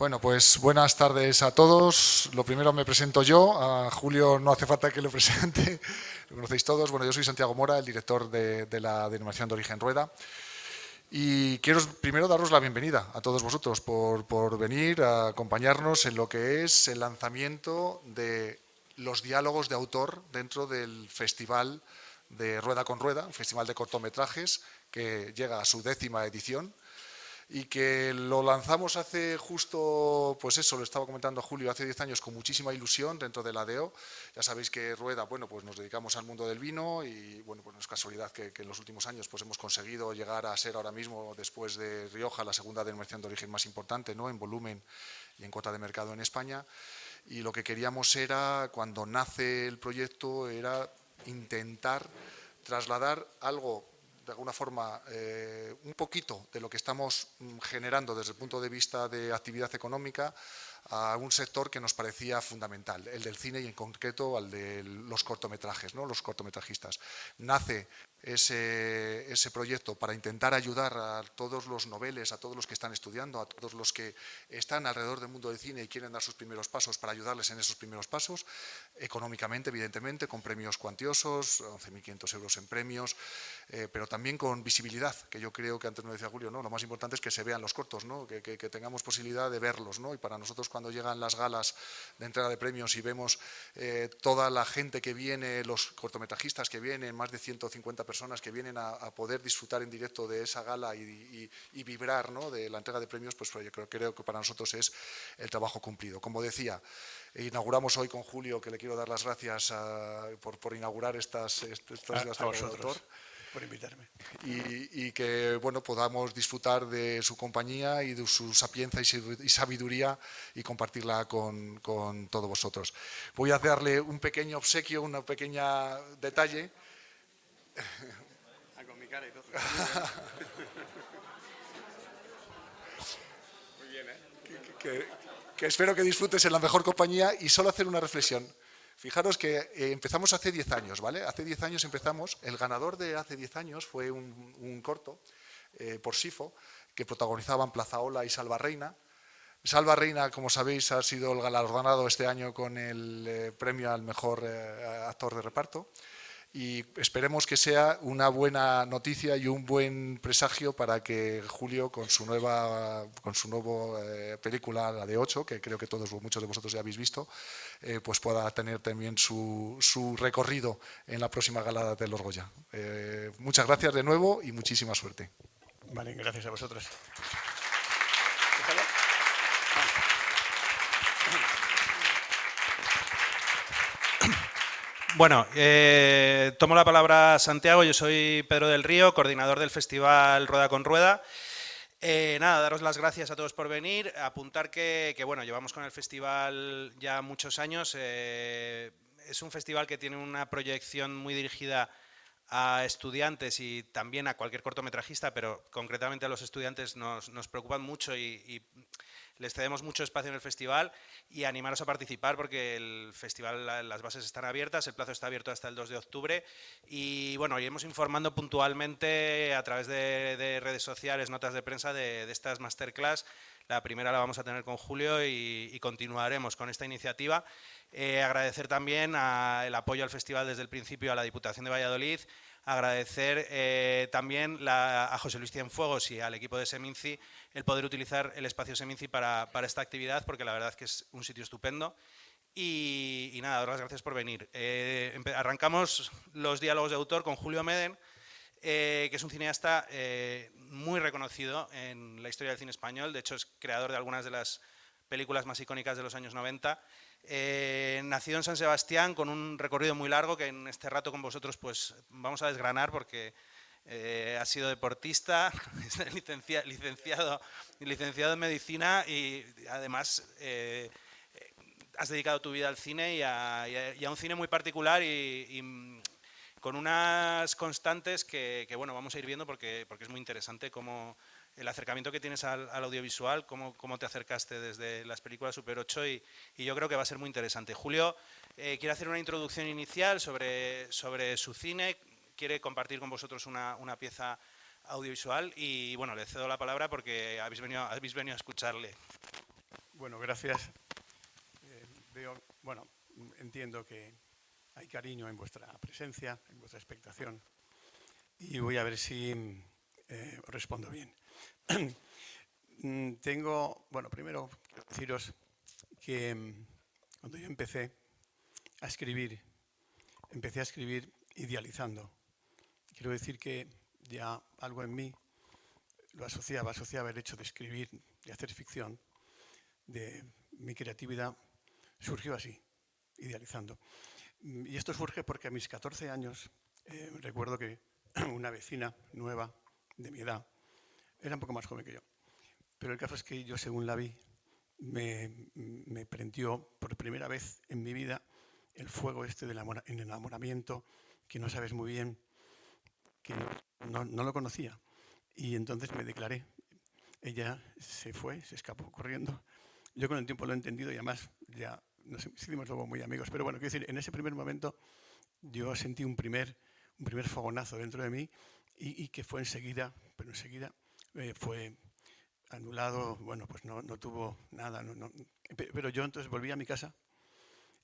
Bueno, pues buenas tardes a todos. Lo primero me presento yo. A Julio no hace falta que lo presente. Lo conocéis todos. Bueno, yo soy Santiago Mora, el director de la Denominación de Origen Rueda. Y quiero primero daros la bienvenida a todos vosotros por venir a acompañarnos en lo que es el lanzamiento de los diálogos de autor dentro del Festival de Rueda con Rueda, un festival de cortometrajes que llega a su 10ª edición. Y que lo lanzamos hace justo, pues eso, lo estaba comentando a Julio, hace 10 años con muchísima ilusión dentro de la DEO. Ya sabéis que Rueda, bueno, pues nos dedicamos al mundo del vino y, bueno, pues no es casualidad que en los últimos años pues hemos conseguido llegar a ser ahora mismo, después de Rioja, la segunda denominación de origen más importante, ¿no?, en volumen y en cuota de mercado en España. Y lo que queríamos era, cuando nace el proyecto, era intentar trasladar algo de alguna forma un poquito de lo que estamos generando desde el punto de vista de actividad económica a un sector que nos parecía fundamental, el del cine y en concreto al de los cortometrajes, ¿no?, los cortometrajistas. Nace ese proyecto para intentar ayudar a todos los noveles, a todos los que están estudiando, a todos los que están alrededor del mundo del cine y quieren dar sus primeros pasos, para ayudarles en esos primeros pasos, económicamente, evidentemente, con premios cuantiosos, 11.500 euros en premios, pero también con visibilidad, que yo creo que antes me decía Julio, ¿no?, lo más importante es que se vean los cortos, ¿no?, que tengamos posibilidad de verlos, ¿no? Y para nosotros, cuando llegan las galas de entrega de premios y vemos toda la gente que viene, los cortometrajistas que vienen, más de 150 personas que vienen a poder disfrutar en directo de esa gala y vibrar, ¿no?, de la entrega de premios, pues yo creo que para nosotros es el trabajo cumplido. Como decía, inauguramos hoy con Julio, que le quiero dar las gracias por inaugurar estas días de autor. Por invitarme. Y que, bueno, podamos disfrutar de su compañía y de su sapiencia y sabiduría y compartirla con todos vosotros. Voy a darle un pequeño obsequio, un pequeño detalle. Con mi cara y todo. Muy bien, ¿eh? Que espero que disfrutes en la mejor compañía, y solo hacer una reflexión. Fijaros que empezamos hace 10 años, ¿vale? Hace 10 años empezamos. El ganador de hace 10 años fue un corto por Sifo, que protagonizaban Plazaola y Salva Reina. Salva Reina, como sabéis, ha sido el galardonado este año con el premio al mejor actor de reparto. Y esperemos que sea una buena noticia y un buen presagio para que Julio, con su nueva película, la de 8, que creo que muchos de vosotros ya habéis visto, pues pueda tener también su recorrido en la próxima gala de los Goya. Muchas gracias de nuevo y muchísima suerte. Vale, gracias a vosotros. Bueno, tomo la palabra Santiago. Yo soy Pedro del Río, coordinador del Festival Rueda con Rueda. Nada, daros las gracias a todos por venir. Apuntar que bueno, llevamos con el festival ya muchos años. Es un festival que tiene una proyección muy dirigida a estudiantes y también a cualquier cortometrajista, pero concretamente a los estudiantes nos preocupan mucho y les cedemos mucho espacio en el festival, y animaros a participar porque el festival, las bases están abiertas, el plazo está abierto hasta el 2 de octubre y bueno, iremos informando puntualmente a través de redes sociales, notas de prensa de estas masterclass. La primera la vamos a tener con Julio y continuaremos con esta iniciativa. Agradecer también el apoyo al festival desde el principio a la Diputación de Valladolid. Agradecer también a José Luis Cienfuegos y al equipo de Seminci el poder utilizar el espacio Seminci para esta actividad, porque la verdad es que es un sitio estupendo. Y nada, daros las gracias por venir. Arrancamos los diálogos de autor con Julio Meden, que es un cineasta muy reconocido en la historia del cine español. De hecho, es creador de algunas de las películas más icónicas de los años 90. Nacido en San Sebastián, con un recorrido muy largo que en este rato con vosotros pues vamos a desgranar, porque ha sido deportista, licenciado en medicina, y además has dedicado tu vida al cine y a un cine muy particular y con unas constantes que bueno, vamos a ir viendo porque es muy interesante cómo el acercamiento que tienes al audiovisual, cómo te acercaste desde las películas Super 8 y yo creo que va a ser muy interesante. Julio quiere hacer una introducción inicial sobre su cine, quiere compartir con vosotros una pieza audiovisual y bueno, le cedo la palabra porque habéis venido a escucharle. Bueno, gracias. Entiendo que hay cariño en vuestra presencia, en vuestra expectación, y voy a ver si respondo bien. Primero quiero deciros que cuando yo empecé a escribir idealizando. Quiero decir que ya algo en mí lo asociaba el hecho de escribir, de hacer ficción, de mi creatividad, surgió así, idealizando. Y esto surge porque a mis 14 años recuerdo que una vecina nueva de mi edad, era un poco más joven que yo, pero el caso es que yo, según la vi, me prendió por primera vez en mi vida el fuego este del enamoramiento, que no sabes muy bien, que no lo conocía. Y entonces me declaré. Ella se fue, se escapó corriendo. Yo con el tiempo lo he entendido y además ya nos hicimos luego muy amigos. Pero bueno, quiero decir, en ese primer momento yo sentí un primer fogonazo dentro de mí y que fue enseguida, pero enseguida fue anulado. Bueno, pues no tuvo nada. Pero yo entonces volví a mi casa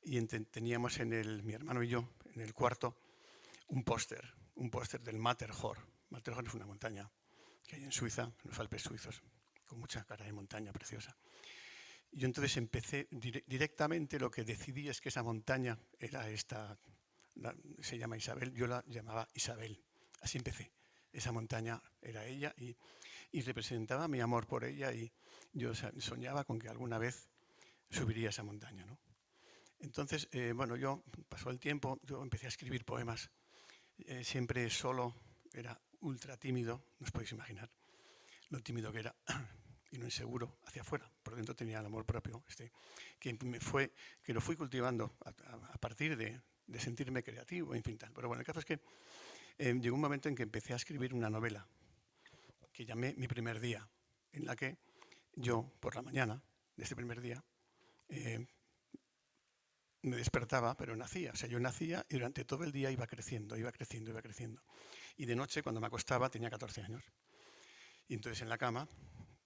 y teníamos mi hermano y yo, en el cuarto, un póster del Matterhorn. Matterhorn es una montaña que hay en Suiza, en los Alpes suizos, con mucha cara de montaña preciosa. Y yo entonces empecé directamente, lo que decidí es que esa montaña era se llama Isabel, yo la llamaba Isabel. Así empecé. Esa montaña era ella y representaba mi amor por ella, y yo soñaba con que alguna vez subiría esa montaña, ¿no? Entonces, yo pasó el tiempo, yo empecé a escribir poemas, siempre solo, era ultra tímido, no os podéis imaginar lo tímido que era y lo inseguro hacia afuera. Por dentro tenía el amor propio, que lo fui cultivando a partir de sentirme creativo, en fin, tal. Pero bueno, el caso es que llegó un momento en que empecé a escribir una novela que llamé Mi primer día, en la que yo, por la mañana de este primer día, me despertaba, pero nacía. O sea, yo nacía y durante todo el día iba creciendo. Y de noche, cuando me acostaba, tenía 14 años. Y entonces en la cama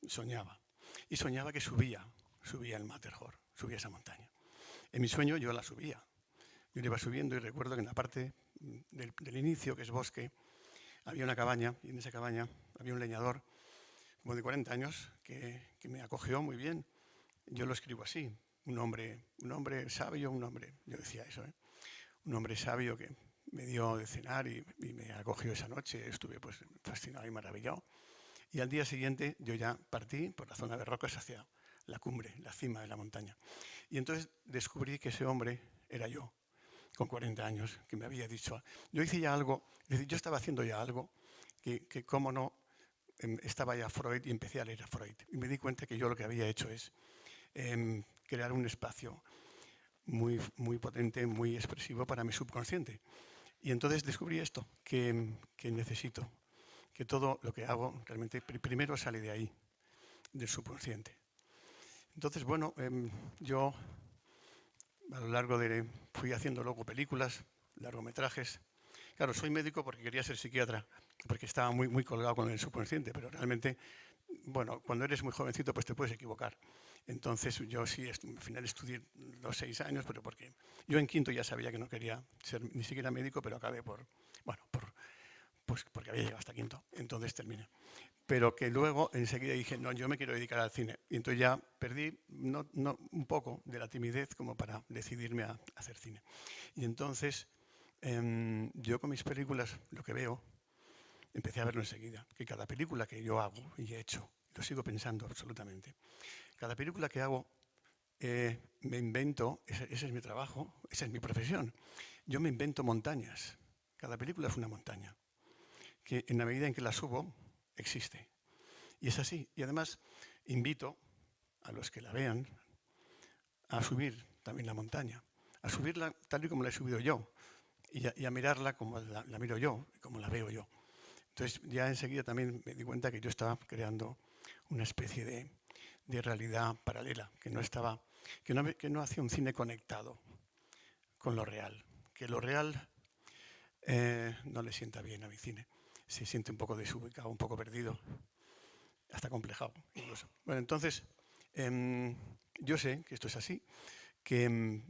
soñaba. Y soñaba que subía el Matterhorn, subía esa montaña. En mi sueño yo la subía. Yo la iba subiendo y recuerdo que en la parte del inicio, que es bosque, había una cabaña, y en esa cabaña había un leñador como de 40 años que me acogió muy bien. Yo lo escribo así: un hombre sabio, yo decía eso, un hombre sabio que me dio de cenar y me acogió esa noche. Estuve pues fascinado y maravillado. Y al día siguiente yo ya partí por la zona de rocas hacia la cumbre, la cima de la montaña. Y entonces descubrí que ese hombre era yo, con 40 años, que me había dicho. Yo hice ya algo, es decir, yo estaba haciendo ya algo que cómo no, estaba ya Freud y empecé a leer a Freud. Y me di cuenta que yo lo que había hecho es crear un espacio muy, muy potente, muy expresivo para mi subconsciente. Y entonces descubrí esto, que necesito, que todo lo que hago realmente primero sale de ahí, del subconsciente. Entonces, yo a lo largo fui haciendo luego películas, largometrajes. Claro, soy médico porque quería ser psiquiatra, porque estaba muy, muy colgado con el subconsciente, pero realmente, cuando eres muy jovencito, pues te puedes equivocar. Entonces, yo sí, al final estudié los 6 años, pero porque yo en quinto ya sabía que no quería ser ni siquiera médico, pero acabé porque había llegado hasta quinto, entonces terminé. Pero que luego enseguida dije, no, yo me quiero dedicar al cine. Y entonces ya perdí un poco de la timidez como para decidirme a hacer cine. Y entonces yo con mis películas, lo que veo, empecé a verlo enseguida, que cada película que yo hago y he hecho, lo sigo pensando absolutamente, cada película que hago me invento, ese es mi trabajo, esa es mi profesión. Yo me invento montañas. Cada película es una montaña, que en la medida en que la subo, existe. Y es así. Y además invito a los que la vean a subir también la montaña, a subirla tal y como la he subido yo, y a mirarla como la miro yo, como la veo yo. Entonces ya enseguida también me di cuenta que yo estaba creando una especie de realidad paralela, que no hacía un cine conectado con lo real, que lo real no le sienta bien a mi cine. Se siente un poco desubicado, un poco perdido, hasta complejado incluso. Bueno, entonces Yo sé que esto es así, que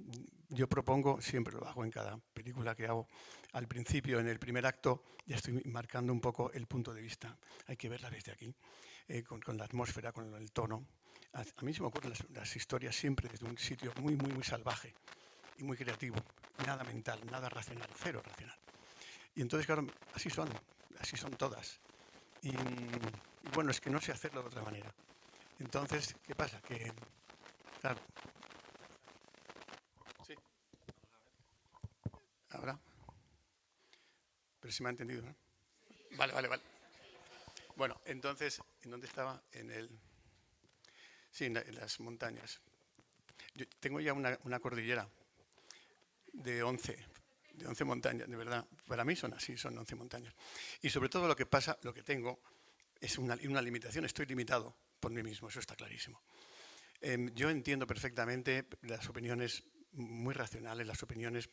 yo propongo, siempre lo hago en cada película que hago, al principio, en el primer acto, ya estoy marcando un poco el punto de vista. Hay que verla desde aquí, con la atmósfera, con el tono. A mí se me ocurren las historias siempre desde un sitio muy, muy, muy salvaje y muy creativo. Nada mental, nada racional, cero racional. Y entonces, claro, así son todas. Y bueno, es que no sé hacerlo de otra manera. Entonces, ¿qué pasa? Que, claro. Sí. Ahora. Pero se me ha entendido, ¿no? Vale. Bueno, entonces, ¿en dónde estaba? Sí, en las montañas. Yo tengo ya una cordillera de 11 montañas, de verdad. Para mí son así, son 11 montañas. Y sobre todo lo que pasa, lo que tengo, es una limitación. Estoy limitado por mí mismo, eso está clarísimo. Yo entiendo perfectamente las opiniones muy racionales, las opiniones,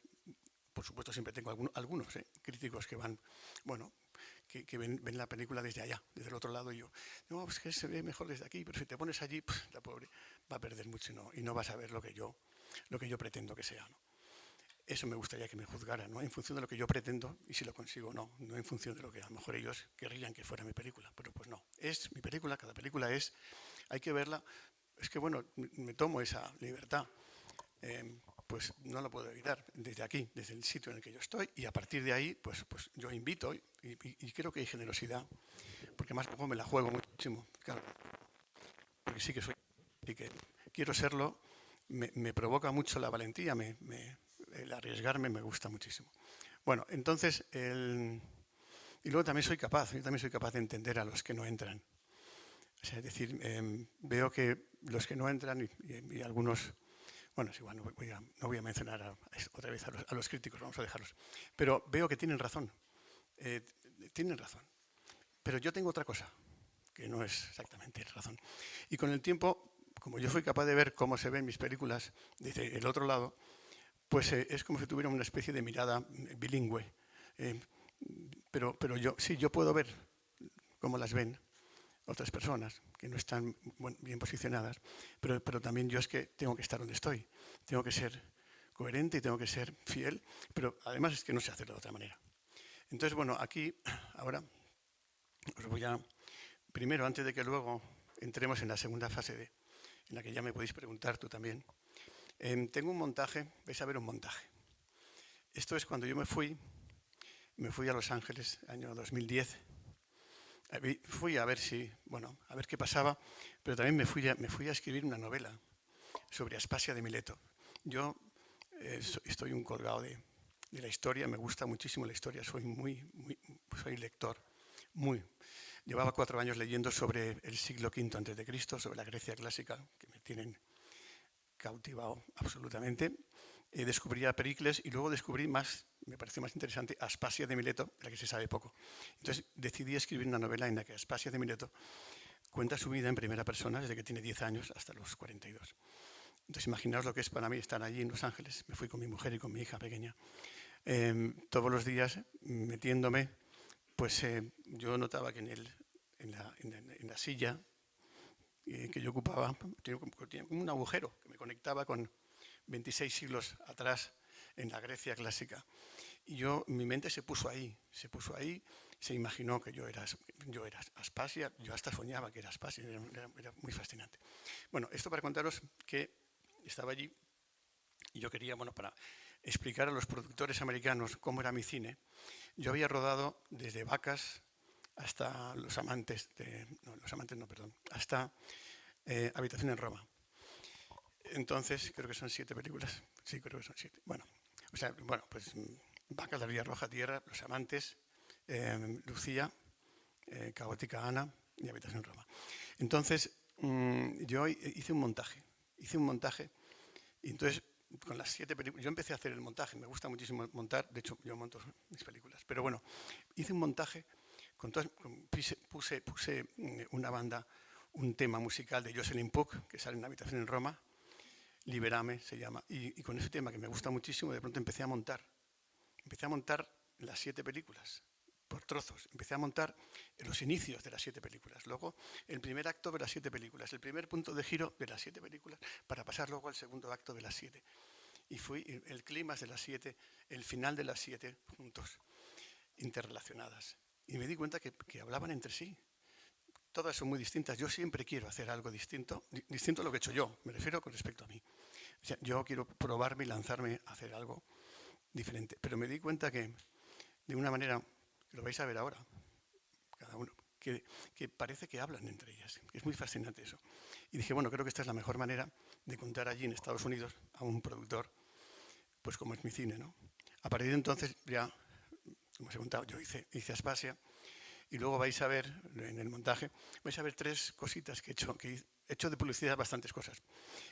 por supuesto siempre tengo algunos críticos que van, bueno, que ven la película desde allá, desde el otro lado, y yo, no, es que se ve mejor desde aquí, pero si te pones allí, la pobre va a perder mucho y no vas a ver lo que yo pretendo que sea, ¿no? Eso me gustaría que me juzgaran, ¿no? En función de lo que yo pretendo y si lo consigo o no, no en función de lo que a lo mejor ellos querrían que fuera mi película, pero pues no, es mi película, cada película es, hay que verla, es que bueno, me tomo esa libertad, pues no lo puedo evitar desde aquí, desde el sitio en el que yo estoy, y a partir de ahí, pues yo invito y creo que hay generosidad, porque más luego me la juego muchísimo, claro, porque sí que soy, y que quiero serlo, me provoca mucho la valentía, el arriesgarme me gusta muchísimo. Bueno, entonces, y luego también soy capaz de entender a los que no entran. O sea, es decir, veo que los que no entran y algunos, bueno, es igual, no voy a mencionar otra vez a los críticos, vamos a dejarlos, pero veo que tienen razón, pero yo tengo otra cosa, que no es exactamente razón. Y con el tiempo, como yo soy capaz de ver cómo se ven mis películas desde el otro lado, pues es como si tuviera una especie de mirada bilingüe. Pero yo puedo ver cómo las ven otras personas que no están bien posicionadas, pero también yo es que tengo que estar donde estoy, tengo que ser coherente y tengo que ser fiel, pero además es que no sé hacerlo de otra manera. Entonces, bueno, aquí, ahora, os voy a, primero, antes de que luego entremos en la segunda fase en la que ya me podéis preguntar tú también, tengo un montaje, vais a ver un montaje. Esto es cuando yo me fui a Los Ángeles, año 2010. Fui a ver a ver qué pasaba, pero también me fui a escribir una novela sobre Aspasia de Mileto. Yo estoy un colgado de la historia, me gusta muchísimo la historia, soy lector, Llevaba 4 años leyendo sobre el siglo V a.C., sobre la Grecia clásica, que me tienen cautivado absolutamente. Descubrí a Pericles y luego descubrí me pareció más interesante, Aspasia de Mileto, de la que se sabe poco. Entonces decidí escribir una novela en la que Aspasia de Mileto cuenta su vida en primera persona desde que tiene 10 años hasta los 42. Entonces imaginaos lo que es para mí estar allí en Los Ángeles. Me fui con mi mujer y con mi hija pequeña. Todos los días metiéndome, pues yo notaba que en la silla que yo ocupaba tenía un agujero que me conectaba con 26 siglos atrás en la Grecia clásica. Y mi mente se puso ahí, se imaginó que yo era Aspasia, yo hasta soñaba que era Aspasia, era muy fascinante. Bueno, esto para contaros que estaba allí y yo quería, para explicar a los productores americanos cómo era mi cine. Yo había rodado desde Vacas hasta hasta Habitación en Roma. Entonces, creo que son 7 películas. Sí, creo que son 7. Pues Vacas, La Vía Roja, Tierra, Los Amantes, Lucía, Caótica Ana y Habitación en Roma. Entonces, yo hice un montaje. Y entonces, con las 7 películas, yo empecé a hacer el montaje. Me gusta muchísimo montar. De hecho, yo monto mis películas. Pero bueno, hice un montaje. Puse una banda, un tema musical de Jocelyn Puck, que sale en Habitación en Roma. Liberame se llama, y con ese tema que me gusta muchísimo, de pronto empecé a montar las 7 películas, por trozos. Empecé a montar los inicios de las 7 películas, luego el primer acto de las 7 películas, el primer punto de giro de las 7 películas, para pasar luego al segundo acto de las 7. Y fui el clímax de las 7, el final de las 7 juntos, interrelacionadas. Y me di cuenta que hablaban entre sí. Todas son muy distintas. Yo siempre quiero hacer algo distinto, distinto a lo que he hecho yo, me refiero con respecto a mí. O sea, yo quiero probarme y lanzarme a hacer algo diferente. Pero me di cuenta que, de una manera, lo vais a ver ahora, cada uno, que parece que hablan entre ellas. Es muy fascinante eso. Y dije, bueno, creo que esta es la mejor manera de contar allí en Estados Unidos a un productor, pues como es mi cine, ¿no? A partir de entonces, ya, como os he contado, yo hice Aspasia, y luego vais a ver, en el montaje, vais a ver 3 cositas que he hecho de publicidad bastantes cosas.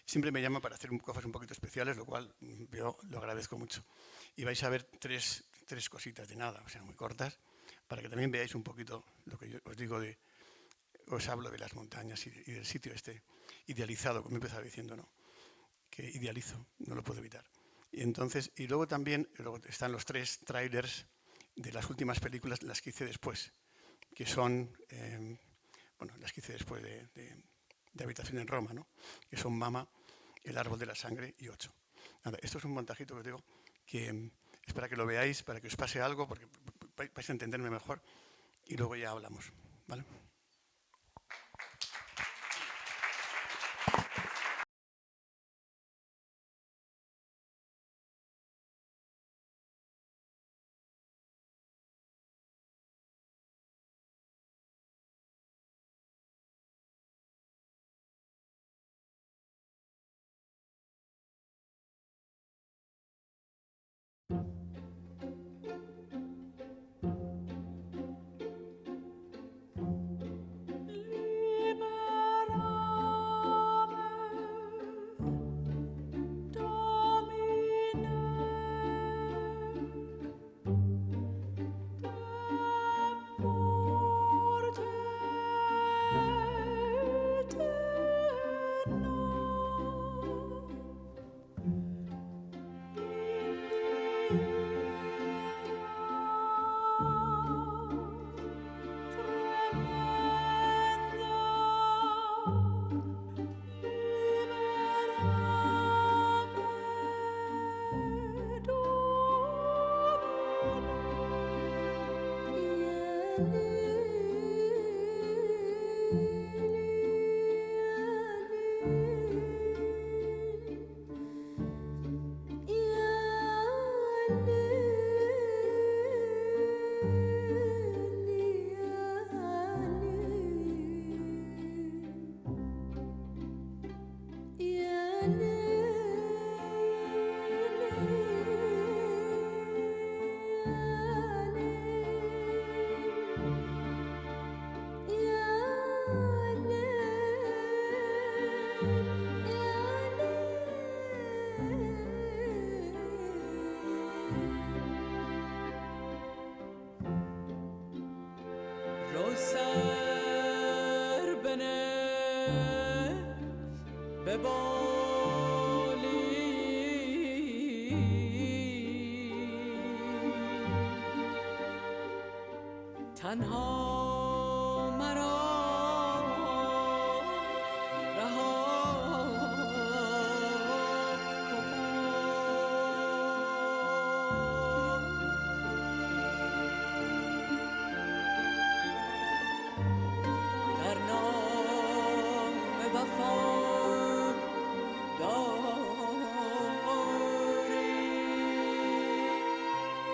Siempre me llaman para hacer cosas un poquito especiales, lo cual yo lo agradezco mucho. Y vais a ver tres cositas de nada, o sea, muy cortas, para que también veáis un poquito lo que yo os digo os hablo de las montañas y del sitio este idealizado, como he empezado diciendo, ¿no? Que idealizo, no lo puedo evitar. Y entonces, y luego también están los 3 trailers de las últimas películas, las que hice después, que son, bueno, las que hice después de Habitación en Roma, ¿no? Que son Mama, El árbol de la sangre y 8. Nada, esto es un montajito que os digo que es para que lo veáis, para que os pase algo, porque vais a entenderme mejor y luego ya hablamos, ¿vale? تنها مرا رها در نام وفا داری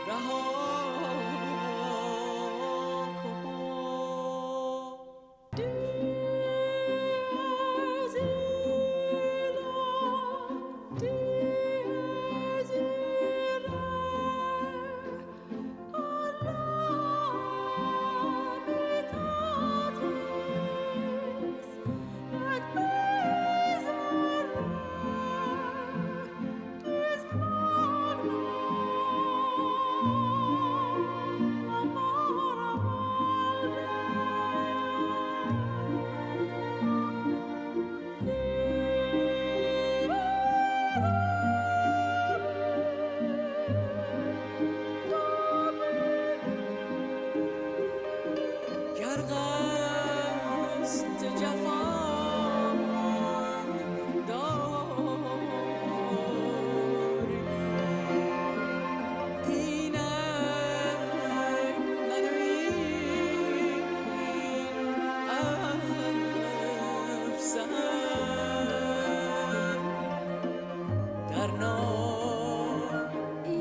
رها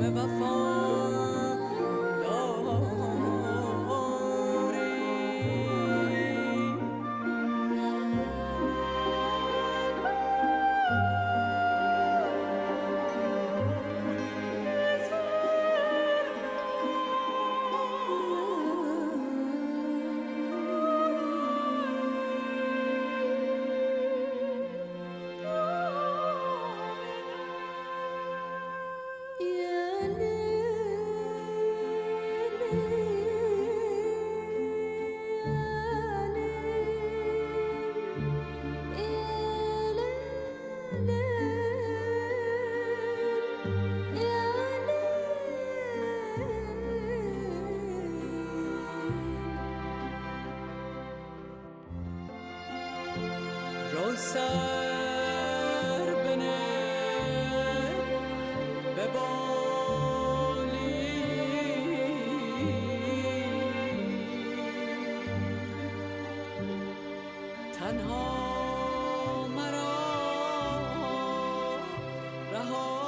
me va سر بنه به بالی تنها مرا رها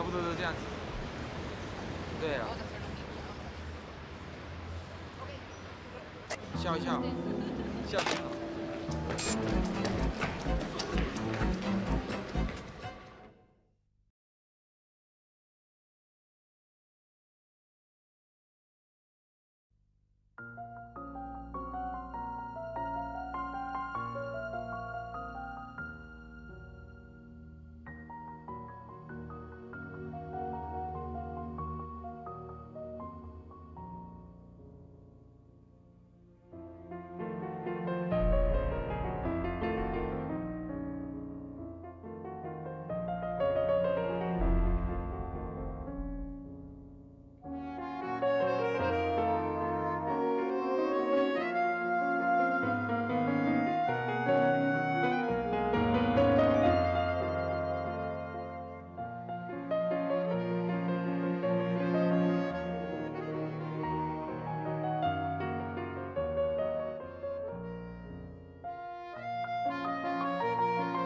不多都这样子。对啊。笑一笑，笑挺好。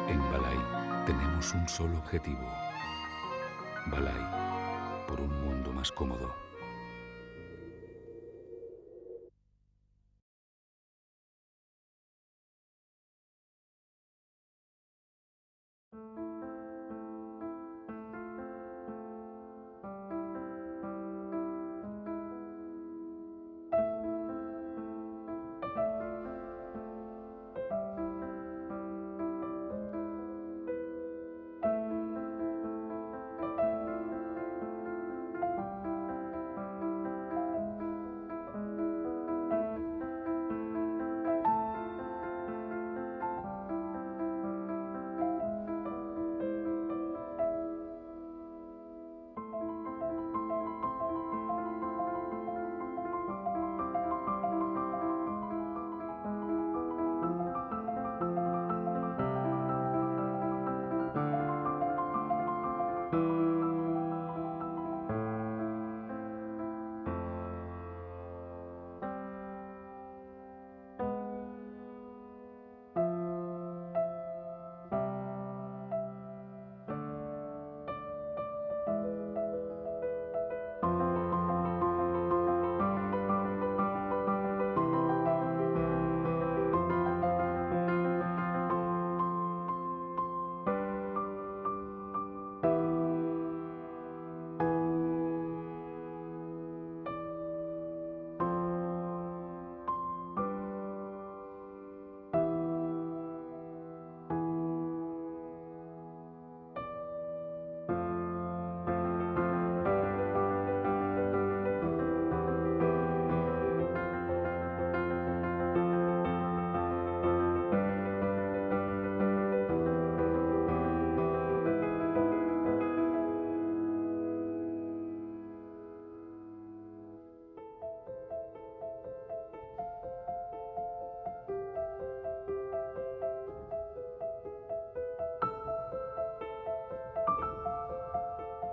En Balay tenemos un solo objetivo. Balay, por un mundo más cómodo.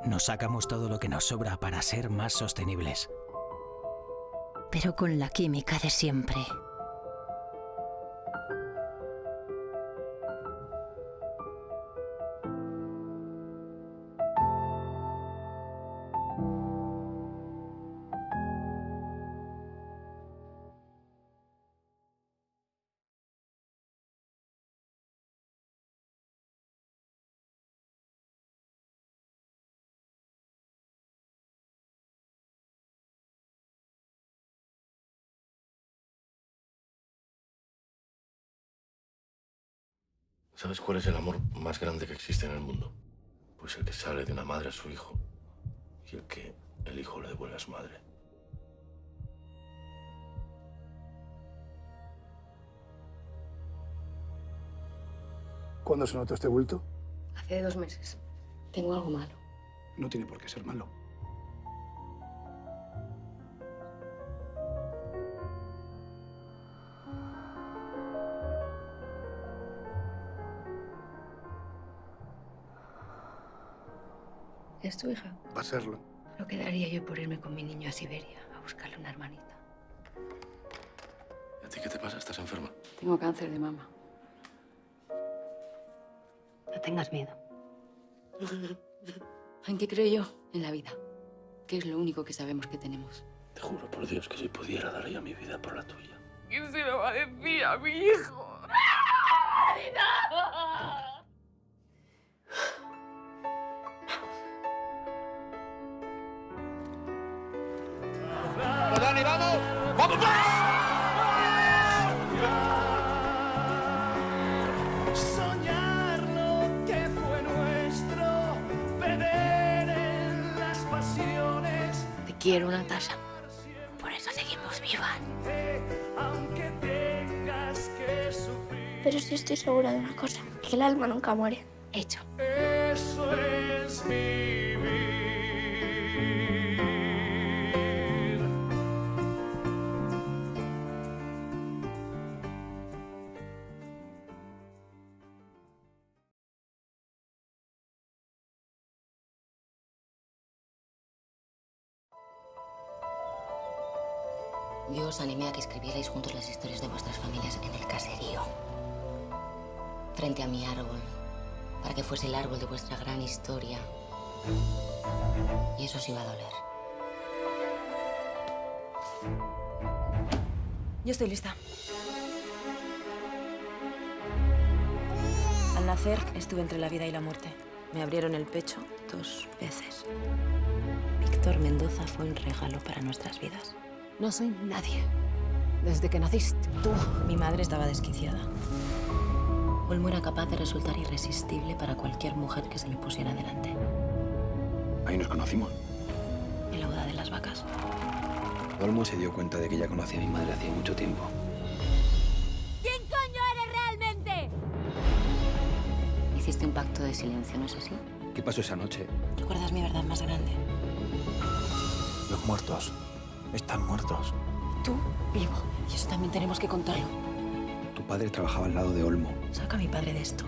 Nos sacamos todo lo que nos sobra para ser más sostenibles. Pero con la química de siempre. ¿Sabes cuál es el amor más grande que existe en el mundo? Pues el que sale de una madre a su hijo y el que el hijo le devuelve a su madre. ¿Cuándo se notó este bulto? Hace 2 meses. Tengo algo malo. No tiene por qué ser malo. ¿Es tu hija? Va a serlo. Lo que daría yo por irme con mi niño a Siberia a buscarle una hermanita. ¿A ti qué te pasa? ¿Estás enferma? Tengo cáncer de mama. No tengas miedo. ¿En qué creo yo? En la vida, que es lo único que sabemos que tenemos. Te juro por Dios que si pudiera daría mi vida por la tuya. ¿Quién se lo va a decir a mi hijo? ¡Dani, vamos! ¡Vamos! Soñar lo que fue nuestro, beber en las pasiones. Te quiero, Natasha. Por eso seguimos vivas. Aunque tengas que sufrir. Pero sí estoy segura de una cosa, que el alma nunca muere. Hecho. Eso es vivir. Yo os animé a que escribierais juntos las historias de vuestras familias en el caserío. Frente a mi árbol. Para que fuese el árbol de vuestra gran historia. Y eso os iba a doler. Yo estoy lista. Al nacer estuve entre la vida y la muerte. Me abrieron el pecho 2 veces. Víctor Mendoza fue un regalo para nuestras vidas. No soy nadie. Desde que naciste, tú. Mi madre estaba desquiciada. Olmo era capaz de resultar irresistible para cualquier mujer que se le pusiera delante. Ahí nos conocimos. En la boda de las vacas. Olmo se dio cuenta de que ya conocía a mi madre hacía mucho tiempo. ¿Quién coño eres realmente? Hiciste un pacto de silencio, ¿no es así? ¿Qué pasó esa noche? ¿Recuerdas mi verdad más grande? Los muertos están muertos. Tú, vivo. Y eso también tenemos que contarlo. Tu padre trabajaba al lado de Olmo. Saca a mi padre de esto.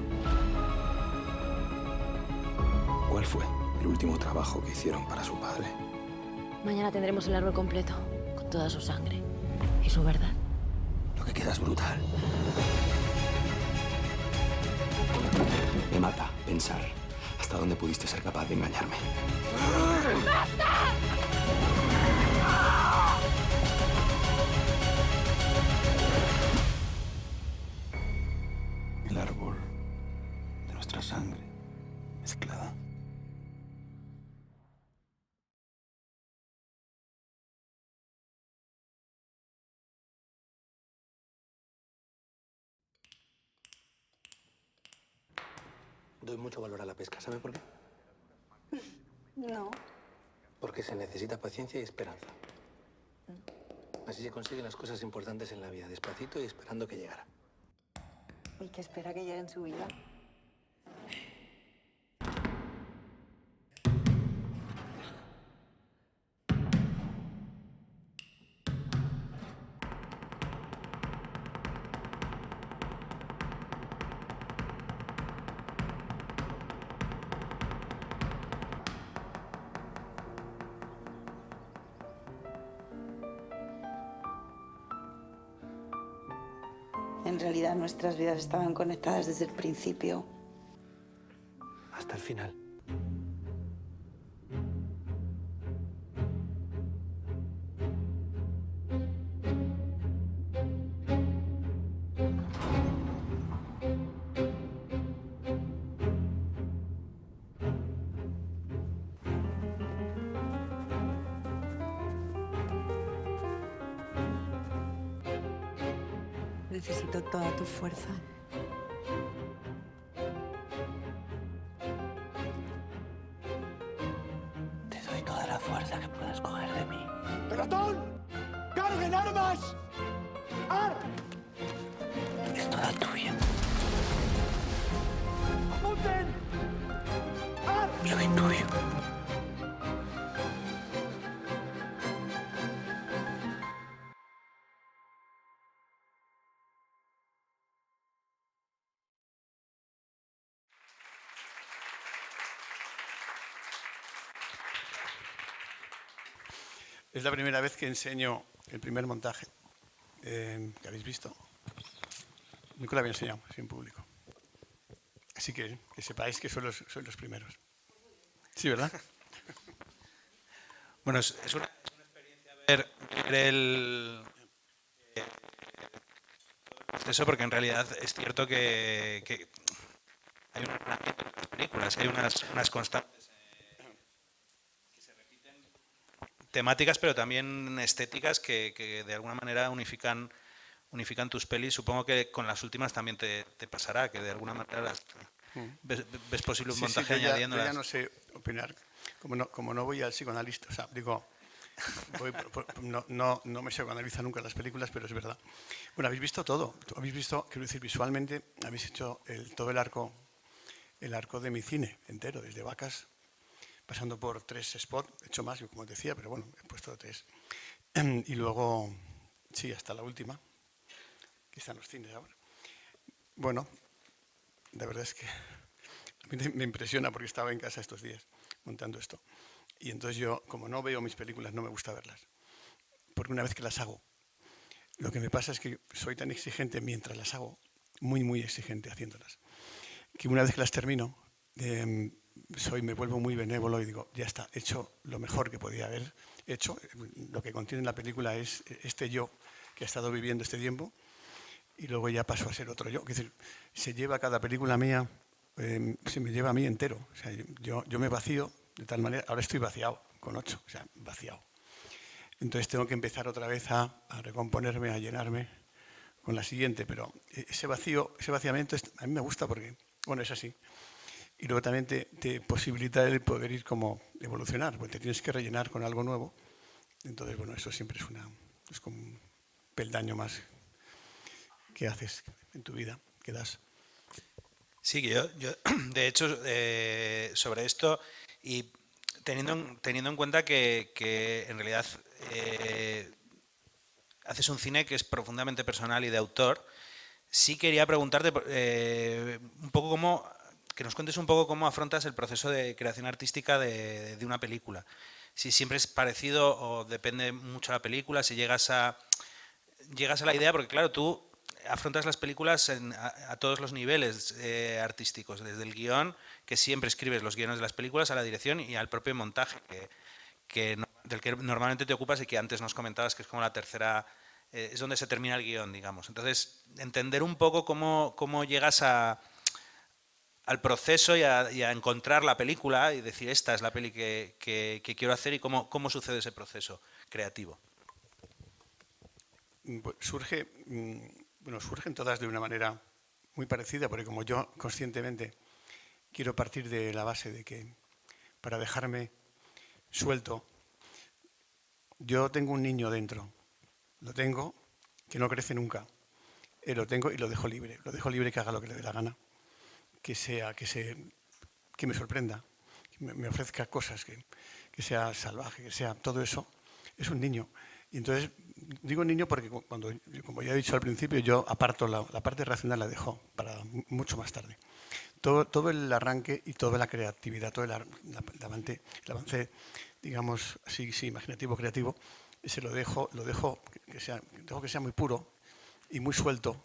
¿Cuál fue el último trabajo que hicieron para su padre? Mañana tendremos el árbol completo, con toda su sangre y su verdad. Lo que queda es brutal. Me mata pensar hasta dónde pudiste ser capaz de engañarme. ¡Basta! El árbol de nuestra sangre mezclada. Doy mucho valor a la pesca, ¿sabe por qué? No. Porque se necesita paciencia y esperanza. Así se consiguen las cosas importantes en la vida, despacito y esperando que llegara. ¿Y qué espera que llegue en su vida? En realidad nuestras vidas estaban conectadas desde el principio. Hasta el final. Necesito toda tu fuerza. Te doy toda la fuerza que puedas coger de mí. ¡Pelotón! ¡Carguen armas! ¡Ar! Es toda tuya. ¡Apunten! ¡Ar! Soy tuyo. Es la primera vez que enseño el primer montaje que habéis visto. Nunca lo había enseñado así en público. Así que sepáis que sois los primeros. Sí, ¿verdad? Bueno, es una experiencia ver el proceso, porque en realidad es cierto que hay un ordenamiento en las películas, hay unas constantes que se repiten, temáticas, pero también estéticas que de alguna manera unifican tus pelis. Supongo que con las últimas también te pasará, que de alguna manera ves posible un montaje añadiéndolas. Yo ya no sé opinar. Como no voy al psicoanalista, o sea, digo, no me psicoanaliza nunca las películas, pero es verdad. Bueno, habéis visto todo. Habéis visto, quiero decir, visualmente, habéis hecho todo el arco de mi cine entero, desde Vacas, pasando por 3 spots, he hecho más, como decía, pero bueno, he puesto 3. Y luego, sí, hasta la última, que está en los cines ahora. Bueno, la verdad es que a mí me impresiona porque estaba en casa estos días montando esto. Y entonces yo, como no veo mis películas, no me gusta verlas. Porque una vez que las hago, lo que me pasa es que soy tan exigente mientras las hago, muy, muy exigente haciéndolas, que una vez que las termino, me vuelvo muy benévolo y digo, ya está, he hecho lo mejor que podía haber hecho. Lo que contiene la película es este yo que ha estado viviendo este tiempo, y luego ya paso a ser otro yo. Es decir, se lleva cada película mía, se me lleva a mí entero. O sea, yo me vacío de tal manera, ahora estoy vaciado con 8, o sea, vaciado. Entonces tengo que empezar otra vez a recomponerme, a llenarme con la siguiente, pero ese vaciamiento a mí me gusta porque, bueno, es así. Y luego también te posibilita el poder ir como evolucionar, porque te tienes que rellenar con algo nuevo. Entonces, bueno, eso siempre es como un peldaño más que haces en tu vida, que das. Sí, que yo de hecho, sobre esto, y teniendo en cuenta que en realidad haces un cine que es profundamente personal y de autor, sí quería preguntarte un poco que nos cuentes un poco cómo afrontas el proceso de creación artística de una película. Si siempre es parecido o depende mucho de la película, si llegas a la idea, porque claro, tú afrontas las películas a todos los niveles artísticos, desde el guión, que siempre escribes los guiones de las películas, a la dirección y al propio montaje, del que normalmente te ocupas y que antes nos comentabas que es como la tercera, es donde se termina el guión, digamos. Entonces, entender un poco cómo llegas al proceso y a encontrar la película y decir, esta es la peli que quiero hacer, y cómo sucede ese proceso creativo. Surgen todas de una manera muy parecida, porque como yo conscientemente quiero partir de la base de que para dejarme suelto, yo tengo un niño dentro, lo tengo, que no crece nunca, lo tengo y lo dejo libre que haga lo que le dé la gana, que me sorprenda, que me ofrezca cosas, que sea salvaje, que sea todo eso. Es un niño. Y entonces, digo niño porque como ya he dicho al principio, yo aparto la parte racional, la dejo para mucho más tarde. Todo el arranque y toda la creatividad, todo el avance, digamos así, sí, imaginativo, creativo, dejo que sea muy puro y muy suelto.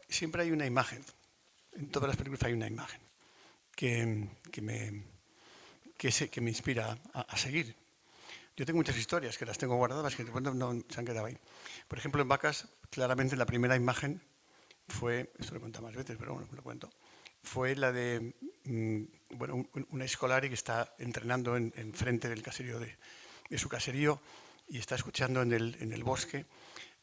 Siempre hay una imagen. En todas las películas hay una imagen que me inspira a seguir. Yo tengo muchas historias que las tengo guardadas, que no se han quedado ahí. Por ejemplo, en Vacas, claramente la primera imagen fue, esto lo he contado más veces, pero bueno, lo cuento, fue la de una escolar que está entrenando en frente del caserío de su caserío, y está escuchando en el bosque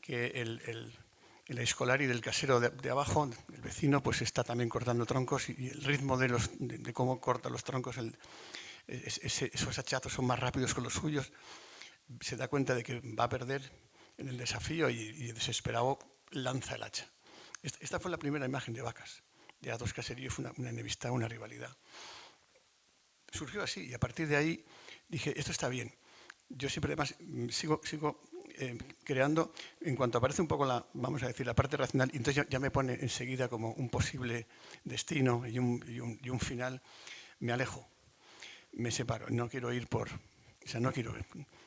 que el escolar y del casero de abajo, el vecino, pues está también cortando troncos, y el ritmo de cómo corta los troncos, esos hachazos son más rápidos que los suyos. Se da cuenta de que va a perder en el desafío y desesperado lanza el hacha. Esta fue la primera imagen de Vacas. Ya 2 caseríos, una enemistad, una rivalidad. Surgió así, y a partir de ahí dije, esto está bien. Yo siempre además sigo creando, en cuanto aparece un poco la parte racional, y entonces ya me pone enseguida como un posible destino y un final, me alejo, me separo. No quiero ir no quiero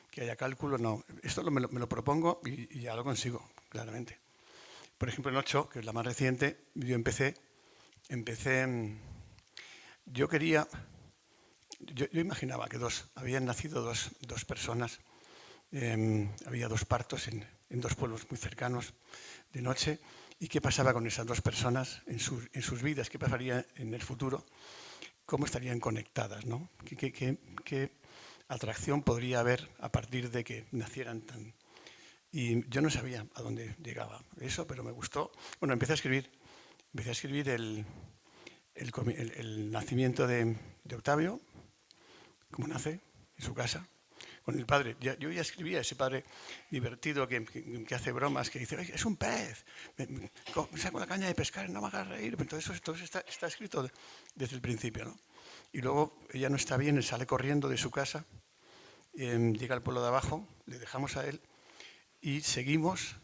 que haya cálculo, no. Esto me lo propongo y ya lo consigo, claramente. Por ejemplo, en 8, que es la más reciente, yo empecé, yo quería, yo imaginaba que habían nacido dos personas, había 2 partos en 2 pueblos muy cercanos de noche, y qué pasaba con esas 2 personas en sus vidas, qué pasaría en el futuro, cómo estarían conectadas, ¿no? ¿Qué atracción podría haber a partir de que nacieran tan... Y yo no sabía a dónde llegaba eso, pero me gustó. Bueno, empecé a escribir el nacimiento de Octavio, cómo nace en su casa, con el padre. Yo ya escribía, ese padre divertido que hace bromas, que dice, es un pez, saco la caña de pescar, no me hagas reír. Entonces todo eso está escrito desde el principio, ¿no? Y luego ella no está bien, él sale corriendo de su casa, llega al pueblo de abajo, le dejamos a él y seguimos,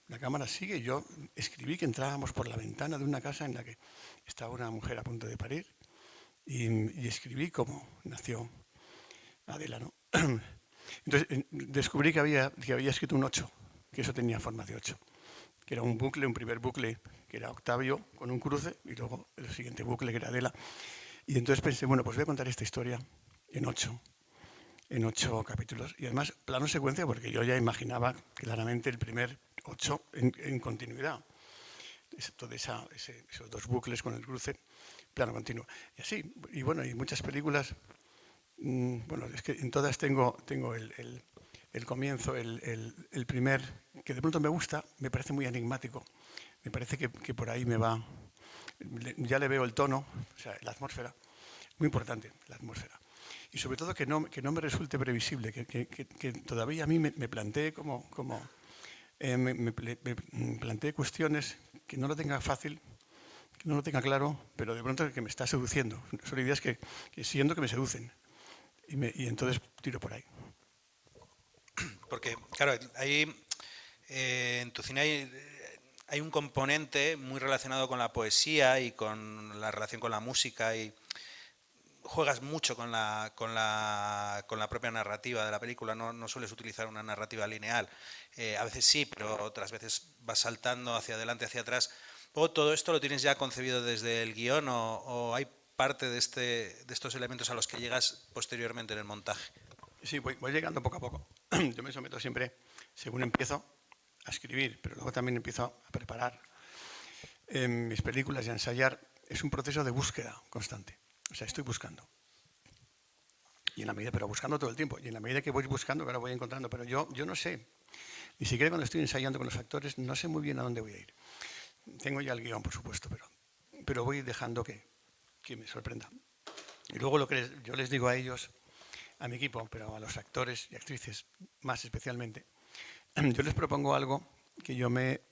la cámara sigue. Yo escribí que entrábamos por la ventana de una casa en la que estaba una mujer a punto de parir y escribí cómo nació Adela, ¿no? Entonces descubrí que había escrito un 8, que eso tenía forma de 8, que era un bucle, un primer bucle que era Octavio con un cruce y luego el siguiente bucle que era Adela. Y entonces pensé, bueno, pues voy a contar esta historia en 8 capítulos. Y además, plano secuencia, porque yo ya imaginaba claramente el primer 8 en continuidad. Esos 2 bucles con el cruce, plano continuo. Y así, y bueno, y muchas películas, bueno, es que en todas tengo el comienzo, el primer, que de pronto me gusta, me parece muy enigmático. Me parece que por ahí me va, ya le veo el tono, o sea, la atmósfera, muy importante, la atmósfera. Y sobre todo que no me resulte previsible, que todavía a mí me plantee me plantee cuestiones que no lo tenga fácil, que no lo tenga claro, pero de pronto que me está seduciendo. Son ideas que siento que me seducen. Y entonces tiro por ahí. Porque, claro, en tu cine hay un componente muy relacionado con la poesía y con la relación con la música, y juegas mucho con la propia narrativa de la película. No sueles utilizar una narrativa lineal. A veces sí, pero otras veces vas saltando hacia adelante, hacia atrás. ¿O todo esto lo tienes ya concebido desde el guión o hay parte de estos elementos a los que llegas posteriormente en el montaje? Sí, voy llegando poco a poco. Yo me someto siempre, según empiezo a escribir, pero luego también empiezo a preparar mis películas y a ensayar. Es un proceso de búsqueda constante. O sea, estoy buscando. Y en la medida, pero buscando todo el tiempo. Y en la medida que voy buscando, ahora voy encontrando. Pero yo no sé, ni siquiera cuando estoy ensayando con los actores, no sé muy bien a dónde voy a ir. Tengo ya el guión, por supuesto, pero voy dejando que me sorprenda. Y luego lo que yo les digo a ellos, a mi equipo, pero a los actores y actrices más especialmente, yo les propongo algo que yo me